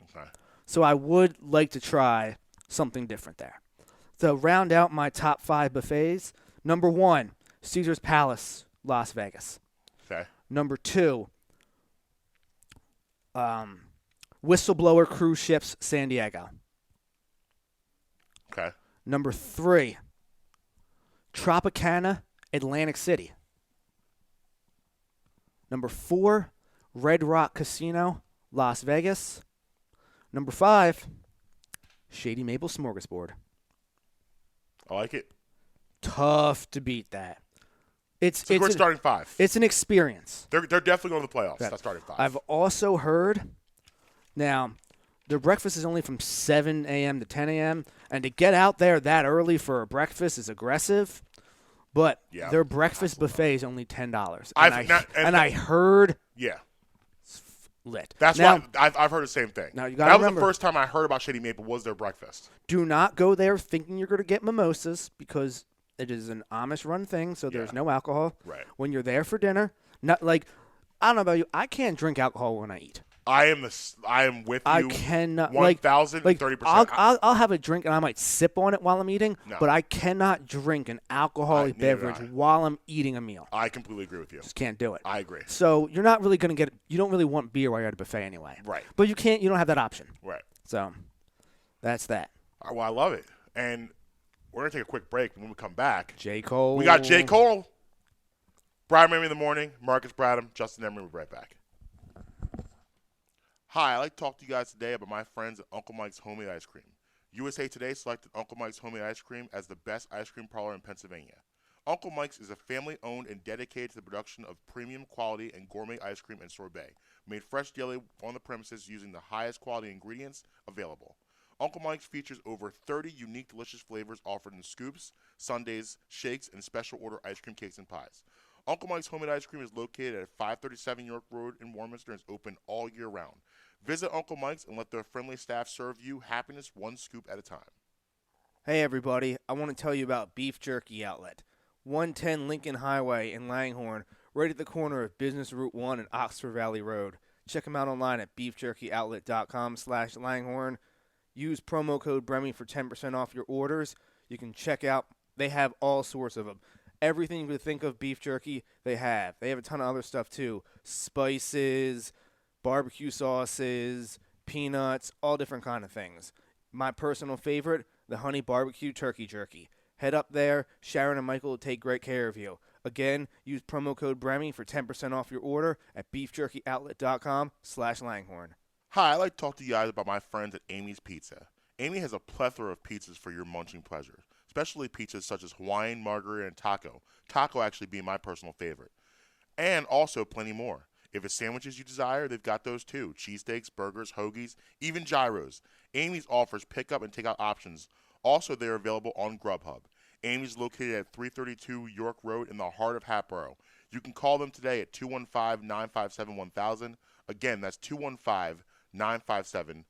Okay. so I would like to try something different there. So round out my top 5 buffets. Number 1, Caesar's Palace, Las Vegas. Okay. Number 2, Whistleblower Cruise Ships, San Diego. Okay. Number 3, Tropicana, Atlantic City. Number 4, Red Rock Casino, Las Vegas. Number 5, Shady Maple Smorgasbord. I like it. Tough to beat that. It's a great starting 5. It's an experience. They're definitely going to the playoffs. Yeah. That's starting 5. I've also heard, now, their breakfast is only from 7 a.m. to 10 a.m., and to get out there that early for a breakfast is aggressive, but Yeah, their breakfast buffet is only $10. and I heard yeah. lit. That's now, why I've heard the same thing. Now, you gotta that was remember- the first time I heard about Shady Maple was their breakfast. do not go there thinking you're going to get mimosas because it is an Amish-run thing, so there's Yeah. no alcohol. Right. When you're there for dinner, not like, I don't know about you, I can't drink alcohol when I eat. I am with you. I cannot, like 1,030%. I'll have a drink and I might sip on it while I'm eating, No. but I cannot drink an alcoholic Neither beverage do I. while I'm eating a meal. I completely agree with you. Just can't do it. I agree. So you're not really going to you don't really want beer while you're at a buffet anyway. Right. But you don't have that option. Right. So that's that. Well, I love it. And we're going to take a quick break. When we come back, J. Cole. we got J. Cole, Brian Emery in the morning, Marcus Bradham, Justin Emery. We'll be right back. Hi, I'd like to talk to you guys today about my friends at Uncle Mike's Homemade Ice Cream. USA Today selected Uncle Mike's Homemade Ice Cream as the best ice cream parlor in Pennsylvania. Uncle Mike's is a family-owned and dedicated to the production of premium quality and gourmet ice cream and sorbet, made fresh daily on the premises using the highest quality ingredients available. Uncle Mike's features over 30 unique delicious flavors offered in scoops, sundaes, shakes, and special order ice cream cakes and pies. Uncle Mike's Homemade Ice Cream is located at 537 York Road in Warminster and is open all year round. Visit Uncle Mike's and let their friendly staff serve you happiness one scoop at a time. Hey, everybody. I want to tell you about Beef Jerky Outlet. 110 Lincoln Highway in Langhorne, right at the corner of Business Route 1 and Oxford Valley Road. Check them out online at beefjerkyoutlet.com/Langhorne. Use promo code BREMI for 10% off your orders. You can check out, they have all sorts of them. Everything you could think of beef jerky, they have. They have a ton of other stuff too. Spices, barbecue sauces, peanuts, all different kind of things. My personal favorite, the honey barbecue turkey jerky. Head up there. Sharon and Michael will take great care of you. Again, use promo code BREMI for 10% off your order at beefjerkyoutlet.com/Langhorne. Hi, I'd like to talk to you guys about my friends at Amy's Pizza. Amy has a plethora of pizzas for your munching pleasure, especially pizzas such as Hawaiian, margarita, and taco. Taco actually being my personal favorite. And also plenty more. If it's sandwiches you desire, they've got those too. Cheesesteaks, burgers, hoagies, even gyros. Amy's offers pickup and takeout options. Also, they're available on Grubhub. Amy's is located at 332 York Road in the heart of Hatboro. You can call them today at 215-957-1000. Again, that's 215-957-1000.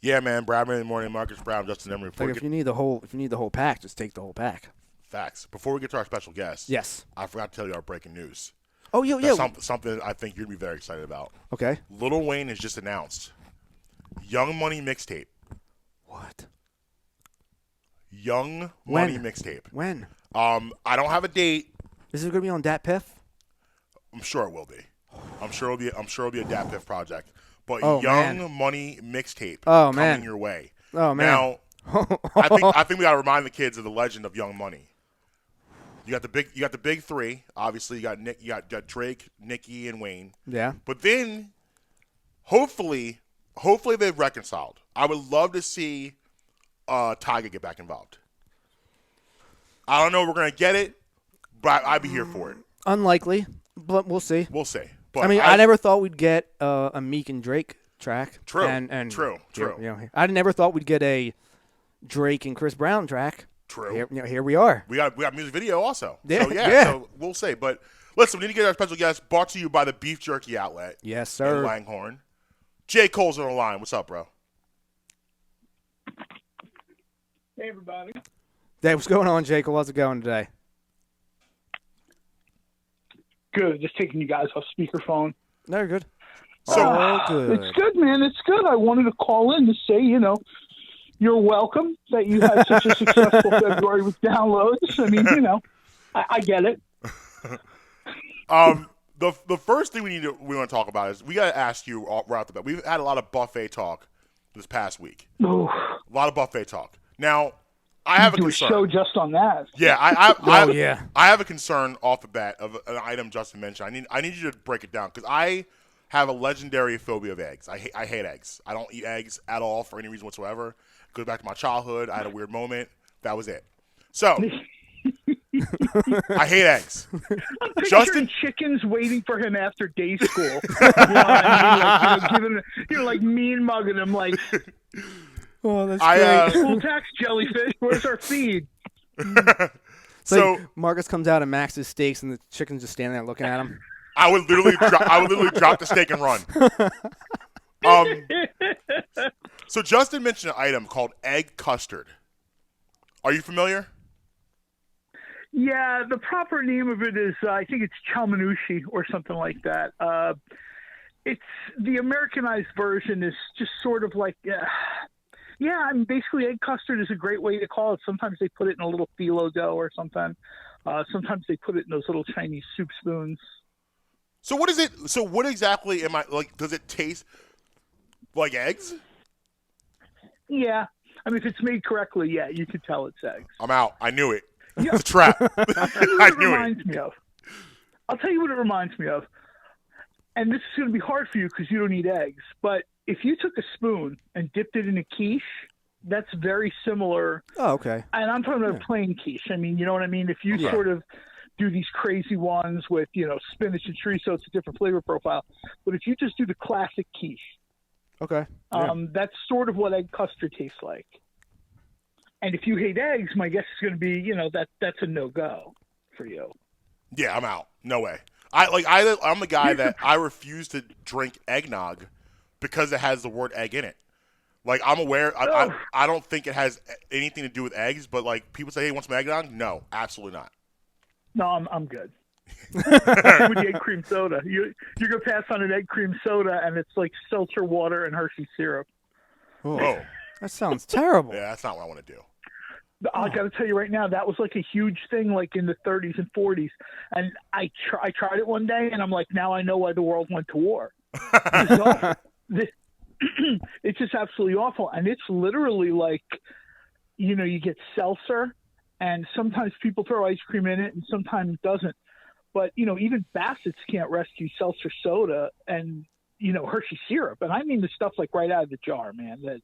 Yeah, man. Bradman in the morning. Marcus Brown, Justin Emery. Like if you need the whole pack, just take the whole pack. Facts. Before we get to our special guest, Yes. I forgot to tell you our breaking news. Oh, yeah. Something I think you'd be very excited about. Okay. Lil Wayne has just announced Young Money mixtape. What? Young Money mixtape. When? I don't have a date. Is it going to be on Dat Piff? I'm sure it will be. I'm sure it'll be a Dat Piff project. But Oh, Young man. Money mixtape Oh, coming man. your way. Oh, man. Now, I think we got to remind the kids of the legend of Young Money. You got the big three. Obviously, you got Drake, Nicki, and Wayne. Yeah. But then, hopefully they've reconciled. I would love to see Tyga get back involved. I don't know if we're gonna get it, but I'd be here for it. Unlikely, but we'll see. We'll see. But I mean, I never thought we'd get a Meek and Drake track. True. And True. You know, I never thought we'd get a Drake and Chris Brown track. True. Here we are. We got music video also. Yeah, So, yeah. So we'll see. But listen, we need to get our special guest brought to you by the Beef Jerky Outlet. Yes, sir. In Langhorne. J. Cole's on the line. What's up, bro? Hey, everybody. Hey, what's going on, Jake? How's it going today? Good. Just taking you guys off speakerphone. No, you're good. So good. It's good, man. It's good. I wanted to call in to say, you're welcome that you had such a successful February with downloads. I mean, I get it. The first thing we want to talk about is we got to ask you right off the bat. We've had a lot of buffet talk this past week. Ooh. A lot of buffet talk. Now, I have a concern. Do a show just on that. Yeah, I have a concern off the bat of an item Justin mentioned. I need you to break it down because I have a legendary phobia of eggs. I hate eggs. I don't eat eggs at all for any reason whatsoever. It goes back to my childhood. I had a weird moment. That was it. So, I hate eggs. I'm picturing Justin, chickens waiting for him after day school. You know what I mean? Like, mean mugging him like, Oh, that's great. school tax jellyfish, where's our feed? so like Marcus comes out and maxes steaks, and the chicken's just standing there looking at him. I would literally drop the steak and run. So Justin mentioned an item called egg custard. Are you familiar? Yeah, the proper name of it is, I think it's chalmanushi or something like that. It's the Americanized version is just sort of like, I mean, basically egg custard is a great way to call it. Sometimes they put it in a little phyllo dough or something. Sometimes they put it in those little Chinese soup spoons. So what is it? So what exactly am I like? Does it taste like eggs? Yeah. I mean, if it's made correctly, yeah, you could tell it's eggs. I'm out. I knew it. Yeah. It's a trap. I knew Reminds me of. I'll tell you what it reminds me of. And this is going to be hard for you because you don't eat eggs. But if you took a spoon and dipped it in a quiche, that's very similar. Oh, okay. And I'm talking about plain quiche. I mean, you know what I mean? If you sort of do these crazy ones with, spinach and chorizo, it's a different flavor profile. But if you just do the classic quiche, Okay. that's sort of what egg custard tastes like. And if you hate eggs, my guess is going to be, that's a no-go for you. Yeah, I'm out. No way. I'm a guy that I refuse to drink eggnog because it has the word egg in it. Like, I'm aware. I don't think it has anything to do with eggs, but, like, people say, hey, want some eggnog? No, absolutely not. No, I'm good. With the egg cream soda. You're going to pass on an egg cream soda, and it's like seltzer water and Hershey syrup. Oh. That sounds terrible. Yeah, that's not what I want to do. I got to tell you right now, that was like a huge thing, like in the 30s and 40s. And I tried it one day, and I'm like, now I know why the world went to war. It's awful. It's just absolutely awful. And it's literally like, you get seltzer, and sometimes people throw ice cream in it, and sometimes it doesn't. But, even Bassett's can't rescue seltzer soda and, Hershey syrup. And I mean the stuff like right out of the jar, man, that,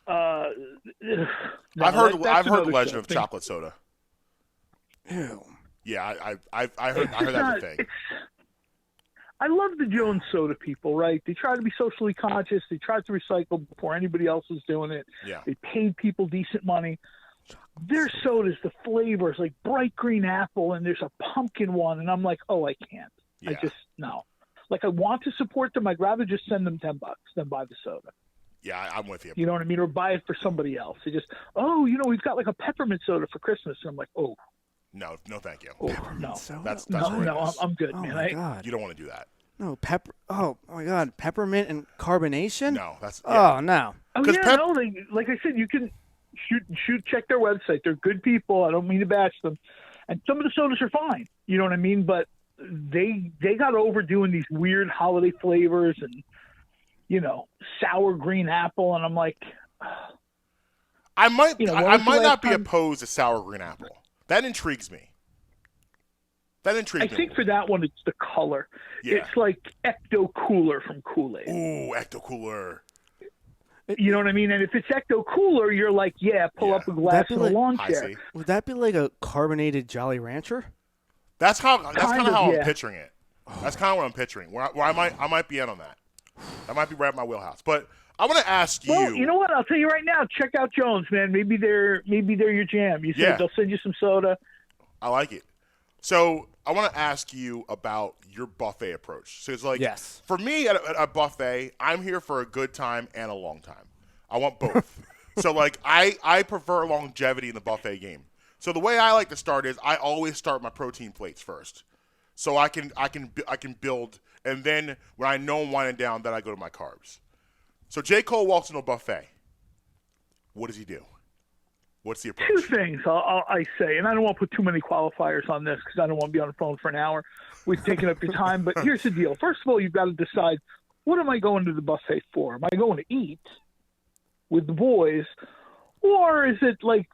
I've heard the legend of chocolate soda. Ew. Yeah, I heard that thing. I love the Jones Soda people, right? They try to be socially conscious. They try to recycle before anybody else is doing it. Yeah. They paid people decent money. Their sodas, the flavors, like bright green apple, and there's a pumpkin one, and I'm like, oh, I can't. Yeah. No. Like, I want to support them. I'd rather just send them $10 than buy the soda. Yeah, I'm with you. You know what I mean? Or buy it for somebody else. They just, we've got like a peppermint soda for Christmas. And I'm like, oh. No, thank you. Oh, no. That's No, I'm good, Oh man. my God. You don't want to do that. No, oh my God, peppermint and carbonation? No, that's Oh, no. Oh, yeah, like I said, you can check their website. They're good people. I don't mean to bash them. And some of the sodas are fine. You know what I mean? But they got overdoing these weird holiday flavors and, sour green apple. And I'm like, I might not be opposed to sour green apple. That intrigues me. I think for that one, it's the color. Yeah. It's like Ecto Cooler from Kool-Aid. Ooh, Ecto Cooler. You know what I mean? And if it's Ecto Cooler, you're like, pull up a glass in a lawn chair. Would that be like a carbonated Jolly Rancher? That's kind of how I'm yeah. picturing it. That's kind of what I'm picturing. Where I might be in on that. That might be right in my wheelhouse. But I want to ask you. Well, you know what? I'll tell you right now. Check out Jones, man. Maybe they're your jam. You said they'll send you some soda. I like it. So I want to ask you about your buffet approach. So it's like, Yes. For me at a buffet, I'm here for a good time and a long time. I want both. So like I prefer longevity in the buffet game. So the way I like to start is I always start my protein plates first. So I can build, and then when I know I'm winding down, then I go to my carbs. So J. Cole walks into a buffet. What does he do? What's the approach? Two things I say, and I don't want to put too many qualifiers on this because I don't want to be on the phone for an hour. We've taken up your time, but here's the deal. First of all, you've got to decide, what am I going to the buffet for? Am I going to eat with the boys, or is it like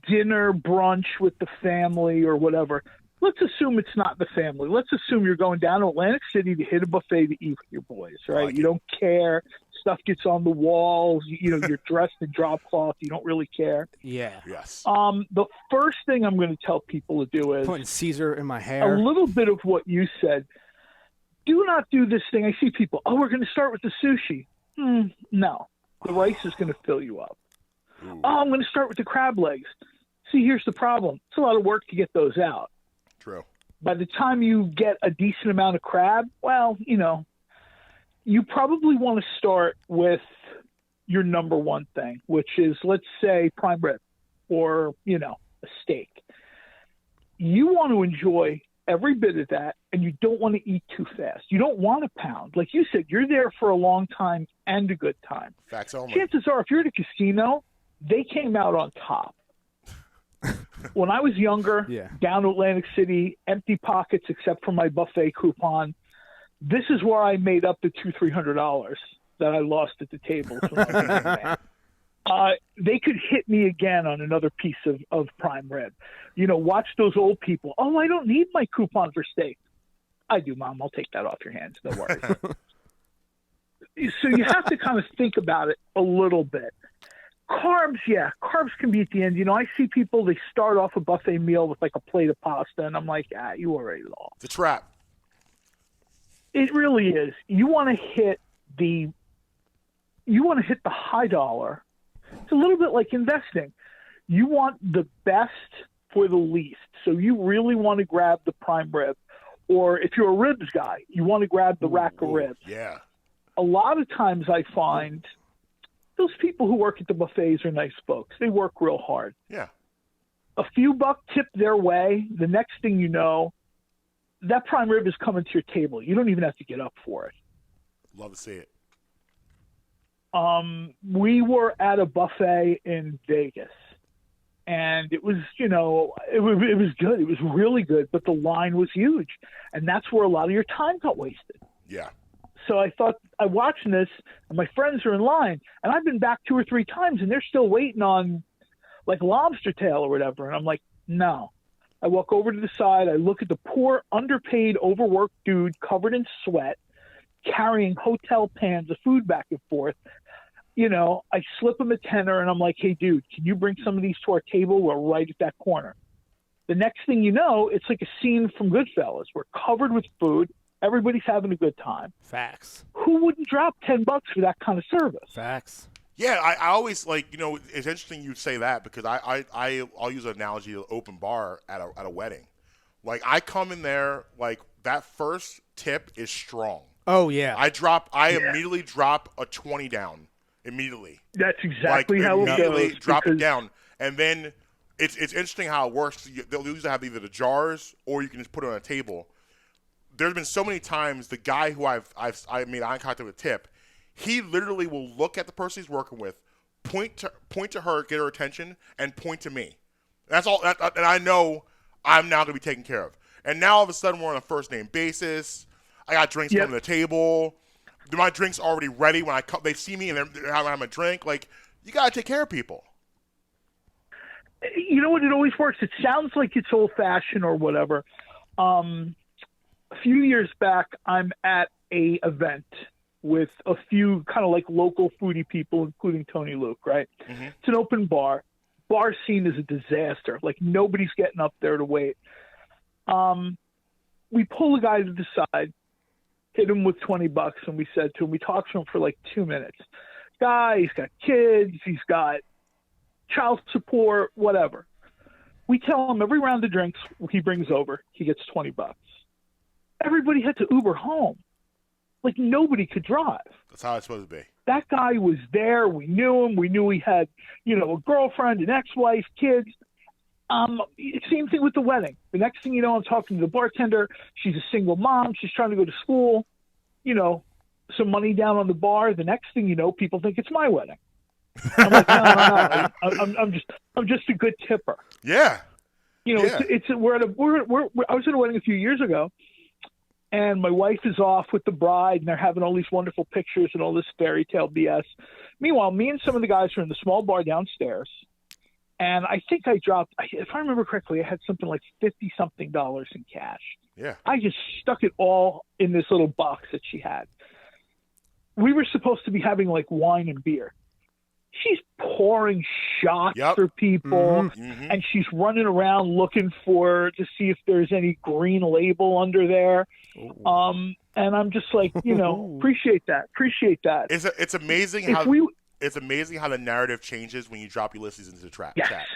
dinner, brunch with the family or whatever? Let's assume it's not the family. Let's assume you're going down to Atlantic City to hit a buffet to eat with your boys, right? You don't care. Stuff gets on the walls. You're dressed in drop cloth. You don't really care. Yeah. Yes. The first thing I'm going to tell people to do is Putting Caesar in my hair. a little bit of what you said. Do not do this thing. I see people, we're going to start with the sushi. No. The rice is going to fill you up. Ooh. I'm going to start with the crab legs. See, here's the problem. It's a lot of work to get those out. True. By the time you get a decent amount of crab, well, you probably want to start with your number one thing, which is, let's say, prime rib or, a steak. You want to enjoy every bit of that, and you don't want to eat too fast. You don't want to pound. Like you said, you're there for a long time and a good time. Facts only. Chances are, if you're at a casino, they came out on top. When I was younger, down to Atlantic City, empty pockets except for my buffet coupon. This is where I made up the $200-300 that I lost at the tables. They could hit me again on another piece of prime rib. Watch those old people. Oh, I don't need my coupon for steak. I do, Mom. I'll take that off your hands. No worries. So you have to kind of think about it a little bit. Carbs, carbs can be at the end. I see people, they start off a buffet meal with like a plate of pasta, and I'm like, you already lost. It's a trap. It really is. You want to hit the high dollar. It's a little bit like investing. You want the best for the least. So you really want to grab the prime rib. Or if you're a ribs guy, you want to grab the rack of ribs. Yeah. A lot of times I find those people who work at the buffets are nice folks. They work real hard. Yeah. A few buck tip their way. The next thing you know, that prime rib is coming to your table. You don't even have to get up for it. Love to see it. We were at a buffet in Vegas, and it was, it was good. It was really good, but the line was huge, and that's where a lot of your time got wasted. Yeah. So I thought, I'm watching this, and my friends are in line, and I've been back 2 or 3 times, and they're still waiting on, like, lobster tail or whatever. And I'm like, no. I walk over to the side. I look at the poor, underpaid, overworked dude covered in sweat, carrying hotel pans of food back and forth. I slip him a tenner, and I'm like, hey, dude, can you bring some of these to our table? We're right at that corner. The next thing you know, it's like a scene from Goodfellas. We're covered with food. Everybody's having a good time. Facts. Who wouldn't drop $10 for that kind of service? Facts. Yeah, I always it's interesting you say that because I'll use an analogy of open bar at a wedding. Like I come in there, like that first tip is strong. Oh yeah. I immediately drop a 20 down immediately. That's exactly how it goes. Immediately drop it down, and then it's interesting how it works. They'll usually have either the jars or you can just put it on a table. There's been so many times the guy who I made eye contact with tip, he literally will look at the person he's working with, point to her, get her attention, and point to me. That's all. And I know I'm now going to be taken care of. And now all of a sudden we're on a first name basis. I got drinks coming to the table. My drink's already ready when they see me and they're having a drink. Like you got to take care of people. You know what? It always works. It sounds like it's old fashioned or whatever. A few years back, I'm at a event with a few kind of like local foodie people, including Tony Luke, right? Mm-hmm. It's an open bar. Bar scene is a disaster. Like nobody's getting up there to wait. We pull a guy to the side. hit him with $20, and we said to him, we talked to him for like 2 minutes. Guy, he's got kids, he's got child support, whatever. We tell him every round of drinks he brings over, he gets $20. Everybody had to Uber home. Like, nobody could drive. That's how it's supposed to be. That guy was there. We knew him. We knew he had, a girlfriend, an ex-wife, kids. Same thing with the wedding. The next thing you know, I'm talking to the bartender. She's a single mom. She's trying to go to school. Some money down on the bar. The next thing you know, people think it's my wedding. I'm like, no. I'm just a good tipper. Yeah. I was at a wedding a few years ago, and my wife is off with the bride, and they're having all these wonderful pictures and all this fairy tale BS. Meanwhile, me and some of the guys are in the small bar downstairs, and I think I dropped, if I remember correctly, I had something like $50-something in cash. Yeah. I just stuck it all in this little box that she had. We were supposed to be having like wine and beer. She's pouring shots for people, and she's running around looking to see if there's any green label under there. And I'm just like, appreciate that. It's amazing it's amazing how the narrative changes when you drop Ulysses into the chat. Yes.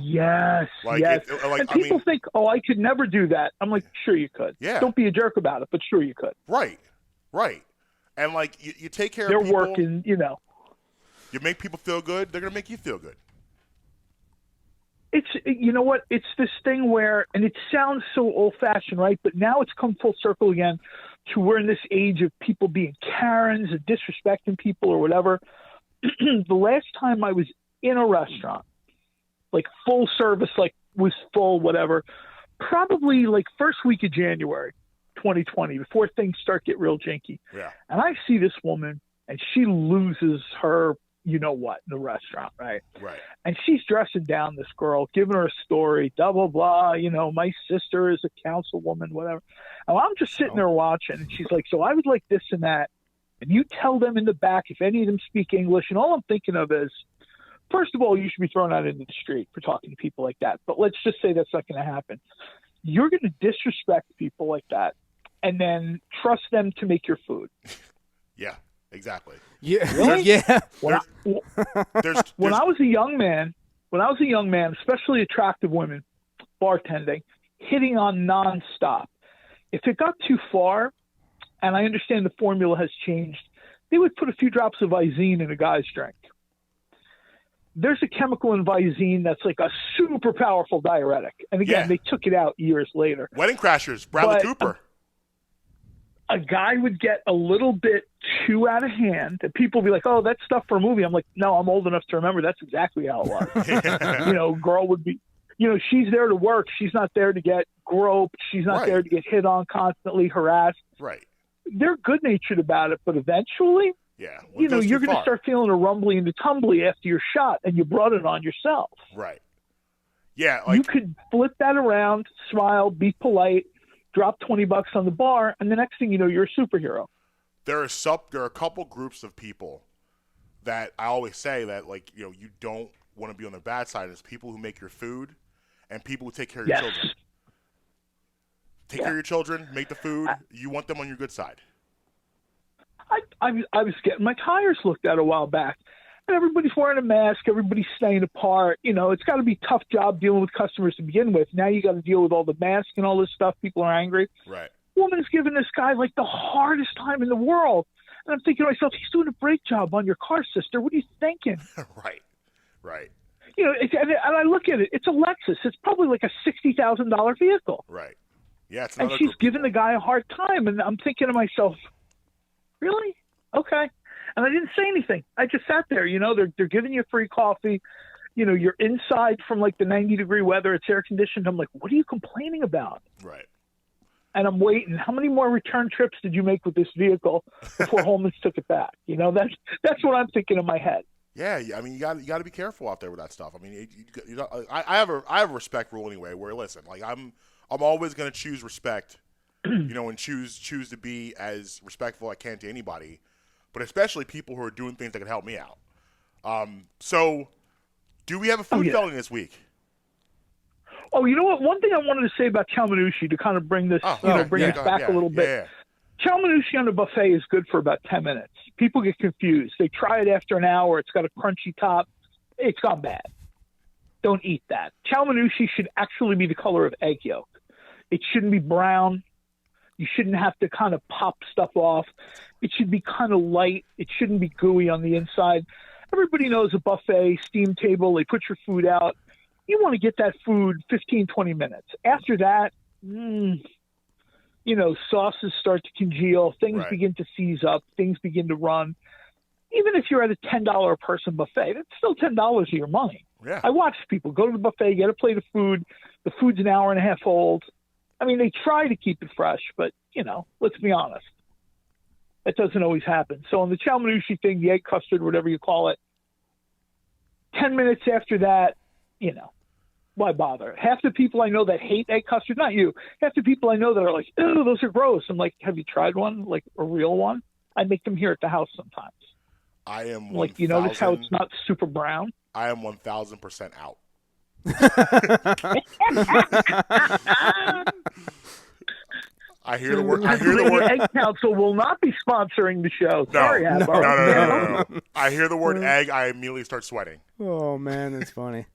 Yes. And people think, I could never do that. I'm like, sure you could. Yeah. Don't be a jerk about it, but sure you could. Right. And like you take care They're of people. They're working, You make people feel good, they're going to make you feel good. It's, what? It's this thing where, and it sounds so old-fashioned, right? But now it's come full circle again to we're in this age of people being Karens and disrespecting people or whatever. The last time I was in a restaurant, like full service, like was full, whatever, probably like first week of January 2020, before things start get real janky. Yeah. And I see this woman, and she loses her what in the restaurant, right? Right. And she's dressing down this girl, giving her a story, blah, blah, blah. My sister is a councilwoman, whatever. And I'm just sitting there watching, and she's like, so I would like this and that. And you tell them in the back if any of them speak English. And all I'm thinking of is, first of all, you should be thrown out into the street for talking to people like that. But let's just say that's not going to happen. You're going to disrespect people like that and then trust them to make your food. Yeah. Exactly. Yeah. Really? Yeah. When I was a young man, especially attractive women, bartending, hitting on nonstop. If it got too far, and I understand the formula has changed, they would put a few drops of Visine in a guy's drink. There's a chemical in Visine that's like a super powerful diuretic. And again, they took it out years later. Wedding Crashers, Bradley Cooper. A guy would get a little bit too out of hand, and people would be like, oh, that's stuff for a movie. I'm like, no, I'm old enough to remember that's exactly how it was. Girl would be, she's there to work. She's not there to get groped. She's not there to get hit on constantly, harassed. Right. They're good-natured about it, but eventually, you're going to start feeling a rumbly and a tumbly after your shot, and you brought it on yourself. Right. Yeah. You could flip that around, smile, be polite, drop $20 on the bar, and the next thing you know, you're a superhero. There are a couple groups of people that I always say that, you don't want to be on the bad side. It's people who make your food and people who take care of your children. Take care of your children, make the food. You want them on your good side. I was getting my tires looked at a while back, and everybody's wearing a mask. Everybody's staying apart. It's got to be a tough job dealing with customers to begin with. Now you got to deal with all the masks and all this stuff. People are angry. Right. Woman's giving this guy like the hardest time in the world. And I'm thinking to myself, he's doing a brake job on your car, sister. What are you thinking? Right. And I look at it. It's a Lexus. It's probably like a $60,000 vehicle. Right. Yeah. And she's giving the guy a hard time. And I'm thinking to myself, really? Okay. And I didn't say anything. I just sat there. They're giving you free coffee. You're inside from like the 90-degree weather. It's air conditioned. I'm like, what are you complaining about? Right. And I'm waiting. How many more return trips did you make with this vehicle before Holman's took it back? That's what I'm thinking in my head. Yeah, I mean, you got to be careful out there with that stuff. I mean, I have a respect rule anyway. Where listen, like I'm always going to choose respect, and choose to be as respectful as I can to anybody, but especially people who are doing things that can help me out. So, do we have a food felony this week? Oh, you know what? One thing I wanted to say about Kalmanushi to kind of bring this, bring this back a little bit. chow manushi on a buffet is good for about 10 minutes. People get confused. They try it after an hour. It's got a crunchy top. It's gone bad. Don't eat that. Chow manushi should actually be the color of egg yolk. It shouldn't be brown. You shouldn't have to kind of pop stuff off. It should be kind of light. It shouldn't be gooey on the inside. Everybody knows a buffet, steam table, they put your food out. You want to get that food 15, 20 minutes. After that, sauces start to congeal. Things begin to seize up. Things begin to run. Even if you're at a $10 a person buffet, that's still $10 of your money. Yeah. I watch people go to the buffet, get a plate of food. The food's an hour and a half old. I mean, they try to keep it fresh, but, let's be honest. That doesn't always happen. So on the chow manushi thing, the egg custard, whatever you call it, 10 minutes after that, why bother? Half the people I know that hate egg custard, not you, half the people I know that are like, oh, those are gross. I'm like, have you tried one, like a real one? I make them here at the house sometimes. I am like, you notice how it's not super brown? I am 1,000% out. I hear the word. Egg Council will not be sponsoring the show. Sorry, no. I hear the word egg. I immediately start sweating. Oh man, that's funny.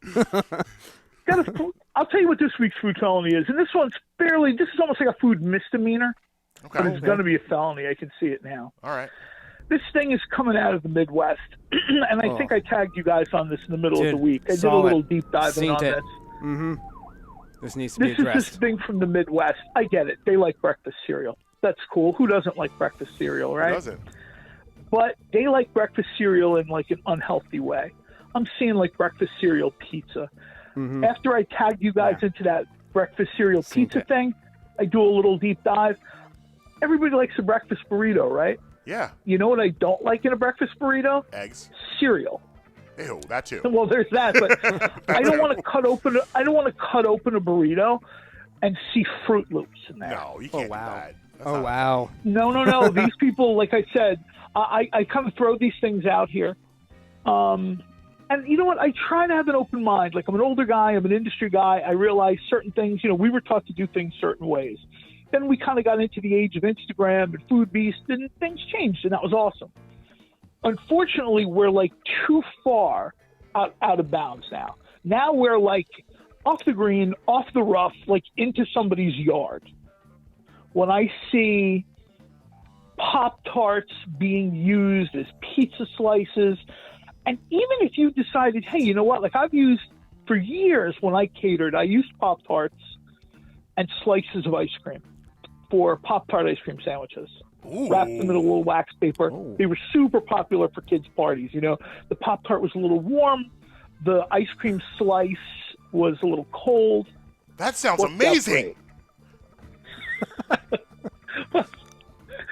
I'll tell you what this week's food felony is, and this one's this is almost like a food misdemeanor, but it's going to be a felony. I can see it now. All right. This thing is coming out of the Midwest, and I think I tagged you guys on this in the middle of the week. I did a little deep diving on this. Mm-hmm. This needs to be addressed. This is this thing from the Midwest. I get it. They like breakfast cereal. That's cool. Who doesn't like breakfast cereal, right? Who doesn't? But they like breakfast cereal in like an unhealthy way. I'm seeing like breakfast cereal pizza. Mm-hmm. After I tagged you guys into that breakfast cereal pizza thing, I do a little deep dive. Everybody likes a breakfast burrito, right? Yeah. You know what I don't like in a breakfast burrito? Eggs. Cereal. Ew, that too. Well, there's that, but I don't want to cut open. I don't want to cut open a burrito and see Fruit Loops in there. No, you can't do that. Wow. No. These people, like I said, I kind of throw these things out here. And you know what? I try to have an open mind. Like, I'm an older guy. I'm an industry guy. I realize certain things, we were taught to do things certain ways. Then we kind of got into the age of Instagram and Food Beast, and things changed, and that was awesome. Unfortunately, we're like too far out of bounds now. Now we're like off the green, off the rough, like into somebody's yard. When I see Pop-Tarts being used as pizza slices, and even if you decided, hey, you know what? Like, I've used for years when I catered, I used Pop-Tarts and slices of ice cream for Pop-Tart ice cream sandwiches. Ooh. Wrapped them in a little wax paper. Ooh. They were super popular for kids' parties. The Pop-Tart was a little warm. The ice cream slice was a little cold. That sounds amazing.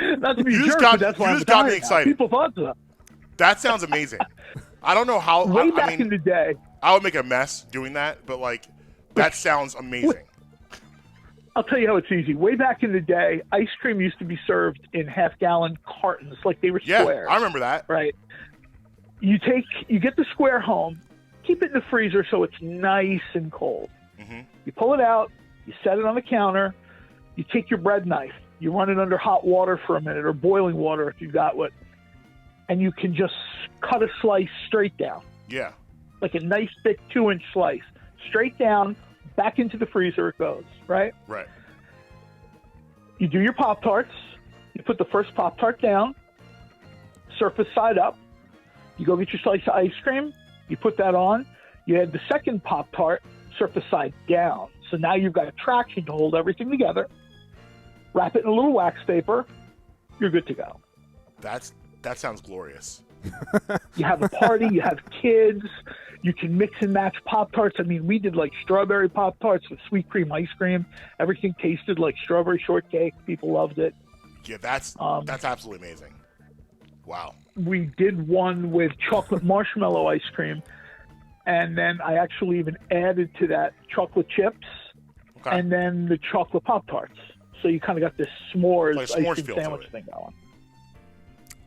Not to be You just jerk, got- but that's why you I'm just got me Italian now. excited. People thought so. That sounds amazing. I don't know how. Way back in the day. I would make a mess doing that, but that sounds amazing. I'll tell you how it's easy. Way back in the day, ice cream used to be served in half-gallon cartons, like they were squares. Yeah, I remember that. Right. You get the square home, keep it in the freezer so it's nice and cold. Mm-hmm. You pull it out, you set it on the counter, you take your bread knife, you run it under hot water for a minute, or boiling water if you've got what, and you can just cut a slice straight down. Yeah. Like a nice thick 2-inch slice. Straight down, back into the freezer it goes, right? Right. You do your Pop-Tarts. You put the first Pop-Tart down, surface side up. You go get your slice of ice cream. You put that on. You add the second Pop-Tart, surface side down. So now you've got a traction to hold everything together. Wrap it in a little wax paper. You're good to go. That sounds glorious. You have a party. You have kids. You can mix and match Pop-Tarts. I mean, we did like strawberry Pop-Tarts with sweet cream ice cream. Everything tasted like strawberry shortcake. People loved it. Yeah, that's absolutely amazing. Wow. We did one with chocolate marshmallow ice cream, and then I actually even added to that chocolate chips, and then the chocolate Pop-Tarts. So you kind of got this s'mores ice cream sandwich thing going.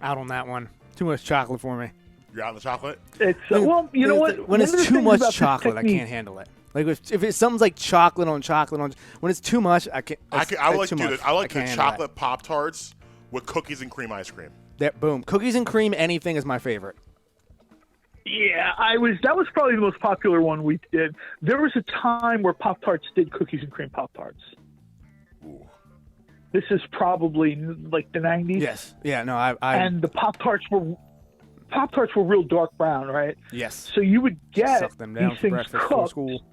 Out on that one. Too much chocolate for me. You're out on the chocolate? It's well, you know what? When it's too much chocolate, I can't handle it. Like if it's something's like chocolate on, when it's too much, I can't. I would like to do this. I like the chocolate Pop-Tarts with cookies and cream ice cream. That boom, cookies and cream. Anything is my favorite. Yeah, that was probably the most popular one we did. There was a time where Pop-Tarts did cookies and cream Pop-Tarts. Ooh. This is probably like the 90s. Yes. Yeah. No. I. And the Pop-Tarts were real dark brown, right? Yes. So you would get Suck them down these for things breakfast before cooked, school.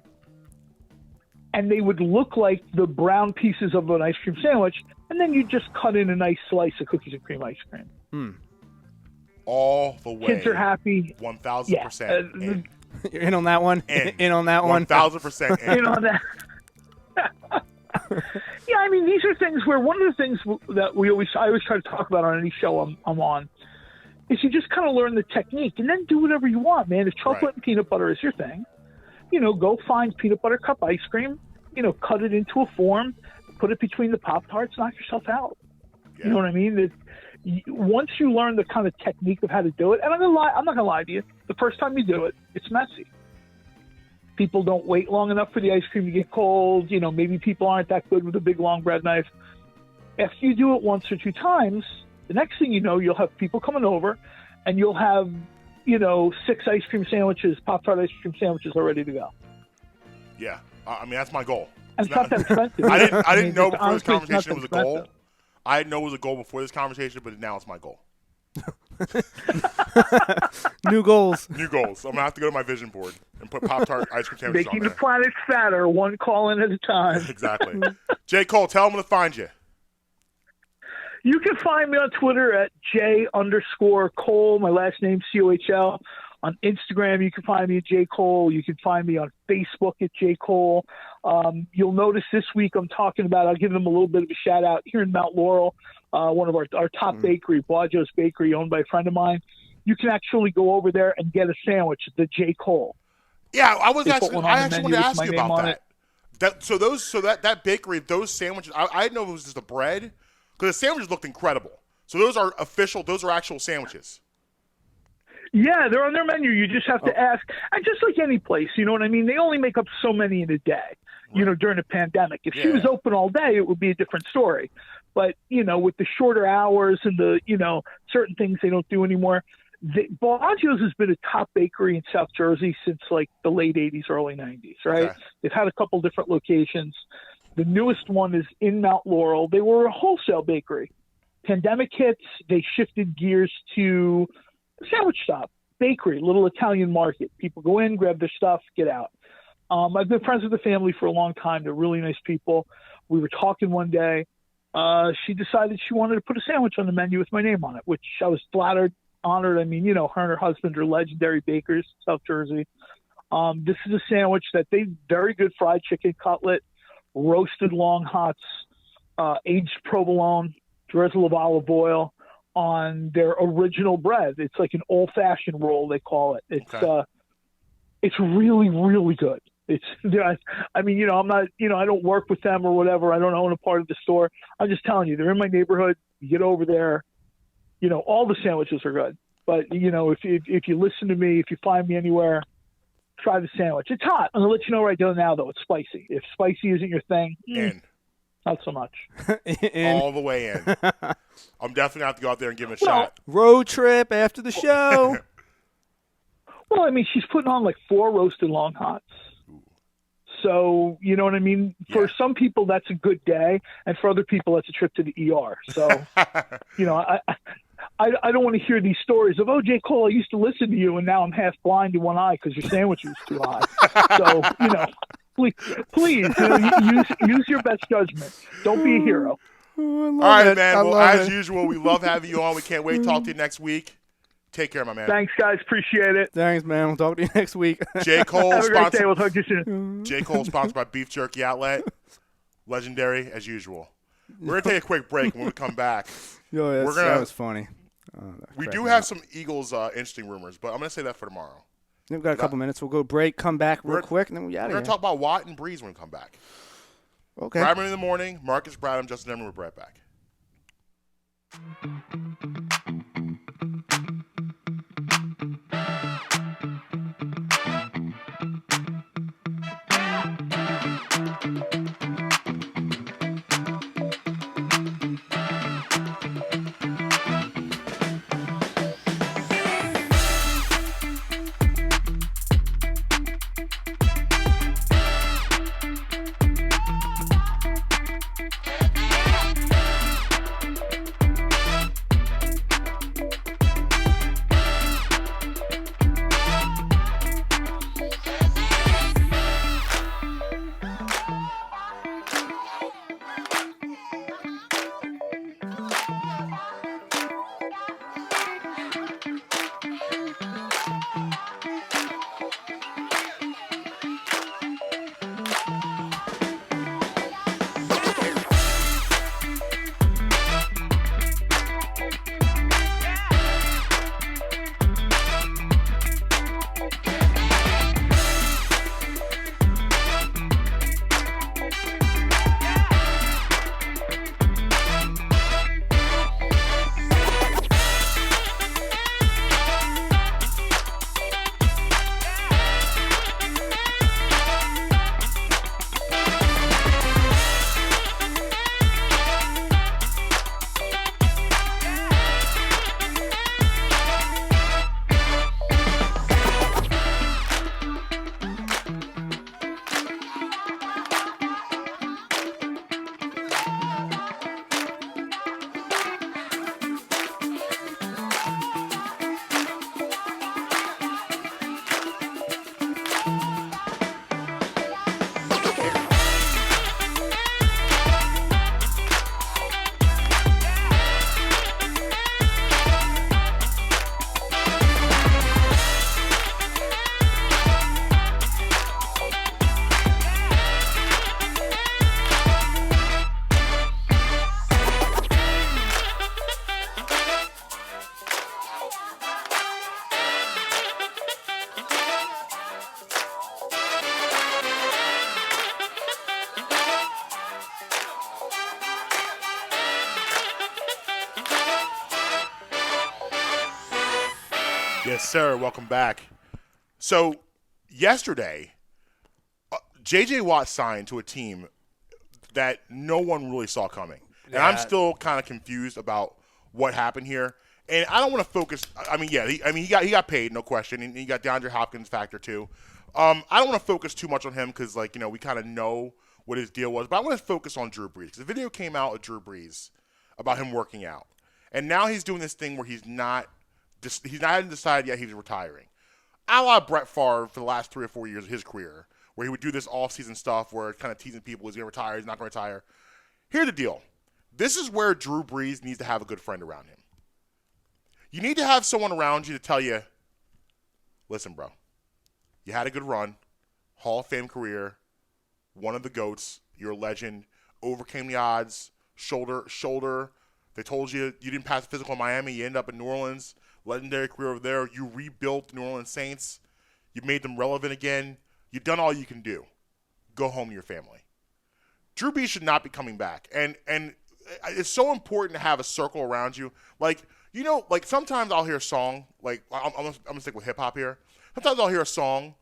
and they would look like the brown pieces of an ice cream sandwich, and then you just cut in a nice slice of cookies and cream ice cream. All the way. Kids are happy. 1,000% in. You're in on that one. In on that one. 1,000% in. You know that. Yeah, I mean, these are things where one of the things that I always try to talk about on any show I'm on is you just kind of learn the technique and then do whatever you want, man. If chocolate and peanut butter is your thing, go find peanut butter cup ice cream, cut it into a form, put it between the Pop-Tarts, knock yourself out. Yeah. You know what I mean? Once you learn the kind of technique of how to do it, and I'm not gonna lie to you, the first time you do it, it's messy. People don't wait long enough for the ice cream to get cold. Maybe people aren't that good with a big long bread knife. After you do it once or two times, the next thing you know, you'll have people coming over, and you'll have 6 ice cream sandwiches, Pop-Tart ice cream sandwiches, are ready to go. Yeah, I mean that's my goal. And it's not that expensive. I didn't know before this honestly, conversation it was a goal. expensive. I didn't know it was a goal before this conversation, but now it's my goal. New goals. New goals. I'm gonna have to go to my vision board and put Pop-Tart ice cream sandwiches Making on the there. planet fatter, one call in at a time. Exactly. J. Cole, tell them where to find you. You can find me on Twitter at J_Cole, my last name Cohl. On Instagram, you can find me at J. Cole. You can find me on Facebook at J. Cole. You'll notice this week I'll give them a little bit of a shout out here in Mount Laurel, one of our top bakery, Bojo's Bakery, owned by a friend of mine. You can actually go over there and get a sandwich, the J. Cole. Yeah, I actually wanted to ask you about that. So that bakery, those sandwiches, I didn't know it was just the bread, because the sandwiches looked incredible. So those are actual sandwiches. Yeah, they're on their menu. You just have to ask. And just like any place, you know what I mean? They only make up so many in a day, during a pandemic. If she was open all day, it would be a different story. But, with the shorter hours and the, certain things they don't do anymore, Bellagio's has been a top bakery in South Jersey since like the late 80s, early 90s, right? Okay. They've had a couple different locations. The newest one is in Mount Laurel. They were a wholesale bakery. Pandemic hits, they shifted gears to sandwich shop, bakery, little Italian market. People go in, grab their stuff, get out. I've been friends with the family for a long time. They're really nice people. We were talking one day. She decided she wanted to put a sandwich on the menu with my name on it, which I was flattered, honored. I mean, her and her husband are legendary bakers, South Jersey. This is a sandwich that very good fried chicken cutlet, roasted long hots, aged provolone, drizzle of olive oil on their original bread. It's like an old-fashioned roll, they call it. It's really, really good. I'm not, I don't work with them or whatever. I don't own a part of the store. I'm just telling you, they're in my neighborhood. You get over there, all the sandwiches are good. But, if you listen to me, if you find me anywhere, try the sandwich. It's hot. I'm going to let you know right now, though. It's spicy. If spicy isn't your thing, not so much. All the way in. I'm definitely going to have to go out there and give him a shot. Road trip after the show. Well, I mean, she's putting on like 4 roasted long hots. So, you know what I mean? For some people, that's a good day. And for other people, that's a trip to the ER. So, I don't want to hear these stories of, oh, J. Cole, I used to listen to you, and now I'm half blind in one eye because your sandwich was too hot. So, please use your best judgment. Don't be a hero. All right, man. Well, as usual, we love having you on. We can't wait to talk to you next week. Take care, my man. Thanks, guys. Appreciate it. Thanks, man. We'll talk to you next week. J. Cole, have a great day. We'll talk to you soon. J. Cole, sponsored by Beef Jerky Outlet. Legendary, as usual. We're going to take a quick break. When we come back, that was funny. We do have some Eagles interesting rumors, but I'm going to say that for tomorrow. We've got a couple minutes. We'll go break, come back real quick, and then we'll be out of here. We're going to talk about Watt and Breeze when we come back. Okay. Bradman in the morning. Marcus Bradham, Justin Emmer. We'll be right back. Yes, sir. Welcome back. So, yesterday, J.J. Watt signed to a team that no one really saw coming. And I'm still kind of confused about what happened here. And I don't want to focus. I mean, yeah, he got paid, no question, and he got DeAndre Hopkins factor too. I don't want to focus too much on him because, like, we kind of know what his deal was. But I want to focus on Drew Brees. The video came out of Drew Brees about him working out, and now he's doing this thing where he's not decided yet he's retiring. A la Brett Favre for the last 3 or 4 years of his career, where he would do this off-season stuff where it's kind of teasing people, he's going to retire, he's not going to retire. Here's the deal. This is where Drew Brees needs to have a good friend around him. You need to have someone around you to tell you, listen, bro, you had a good run, Hall of Fame career, one of the GOATs, you're a legend, overcame the odds, shoulder. They told you didn't pass the physical in Miami, you end up in New Orleans, legendary career over there. You rebuilt the New Orleans Saints. You made them relevant again. You've done all you can do. Go home to your family. Drew Brees should not be coming back. And it's so important to have a circle around you. Like, sometimes I'll hear a song. Like, I'm going to stick with hip-hop here. Sometimes I'll hear a song,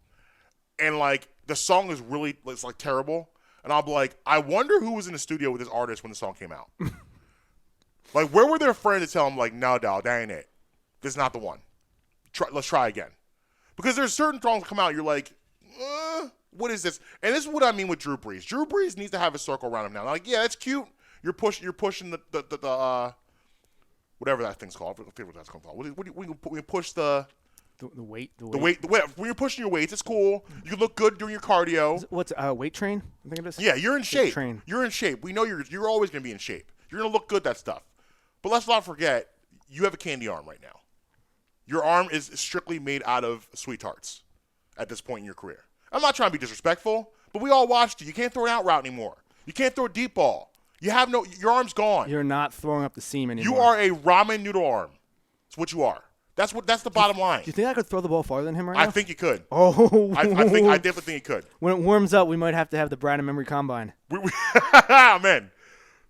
and, like, the song is really, it's, like, terrible. And I'll be like, I wonder who was in the studio with this artist when the song came out. Like, where were their friends to tell them, like, no, dog, that ain't it. This is not the one. Let's try again. Because there's certain songs that come out, you're like, what is this? And this is what I mean with Drew Brees. Drew Brees needs to have a circle around him now. Like, yeah, that's cute. You're pushing the whatever that thing's called. I forget what that's called. We push the weight. When you're pushing your weights, it's cool. You look good doing your cardio. What's weight train? I think it is. Yeah, you're in shape. Train. You're in shape. We know you're always going to be in shape. You're going to look good, that stuff. But let's not forget, you have a candy arm right now. Your arm is strictly made out of sweet tarts at this point in your career. I'm not trying to be disrespectful, but we all watched you. You can't throw an out route anymore. You can't throw a deep ball. Your arm's gone. You're not throwing up the seam anymore. You are a ramen noodle arm. That's what you are. That's the bottom line. Do you think I could throw the ball farther than him right now? I think you could. Oh. I definitely think you could. When it warms up, we might have to have the Brad and Memory Combine. Man.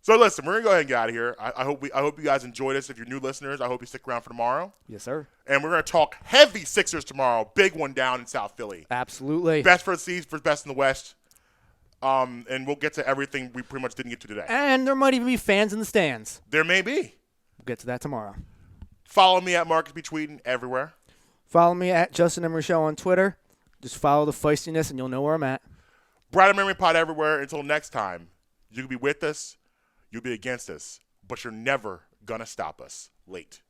So listen, we're gonna go ahead and get out of here. I hope you guys enjoyed this. If you're new listeners, I hope you stick around for tomorrow. Yes, sir. And we're gonna talk heavy Sixers tomorrow. Big one down in South Philly. Absolutely. Best for the East, for best in the West. And we'll get to everything we pretty much didn't get to today. And there might even be fans in the stands. There may be. We'll get to that tomorrow. Follow me at Marques B. Tweeden everywhere. Follow me at Justin and Rochelle on Twitter. Just follow the feistiness and you'll know where I'm at. Brad and Memory Pod everywhere. Until next time, you can be with us. You'll be against us, but you're never going to stop us. Late.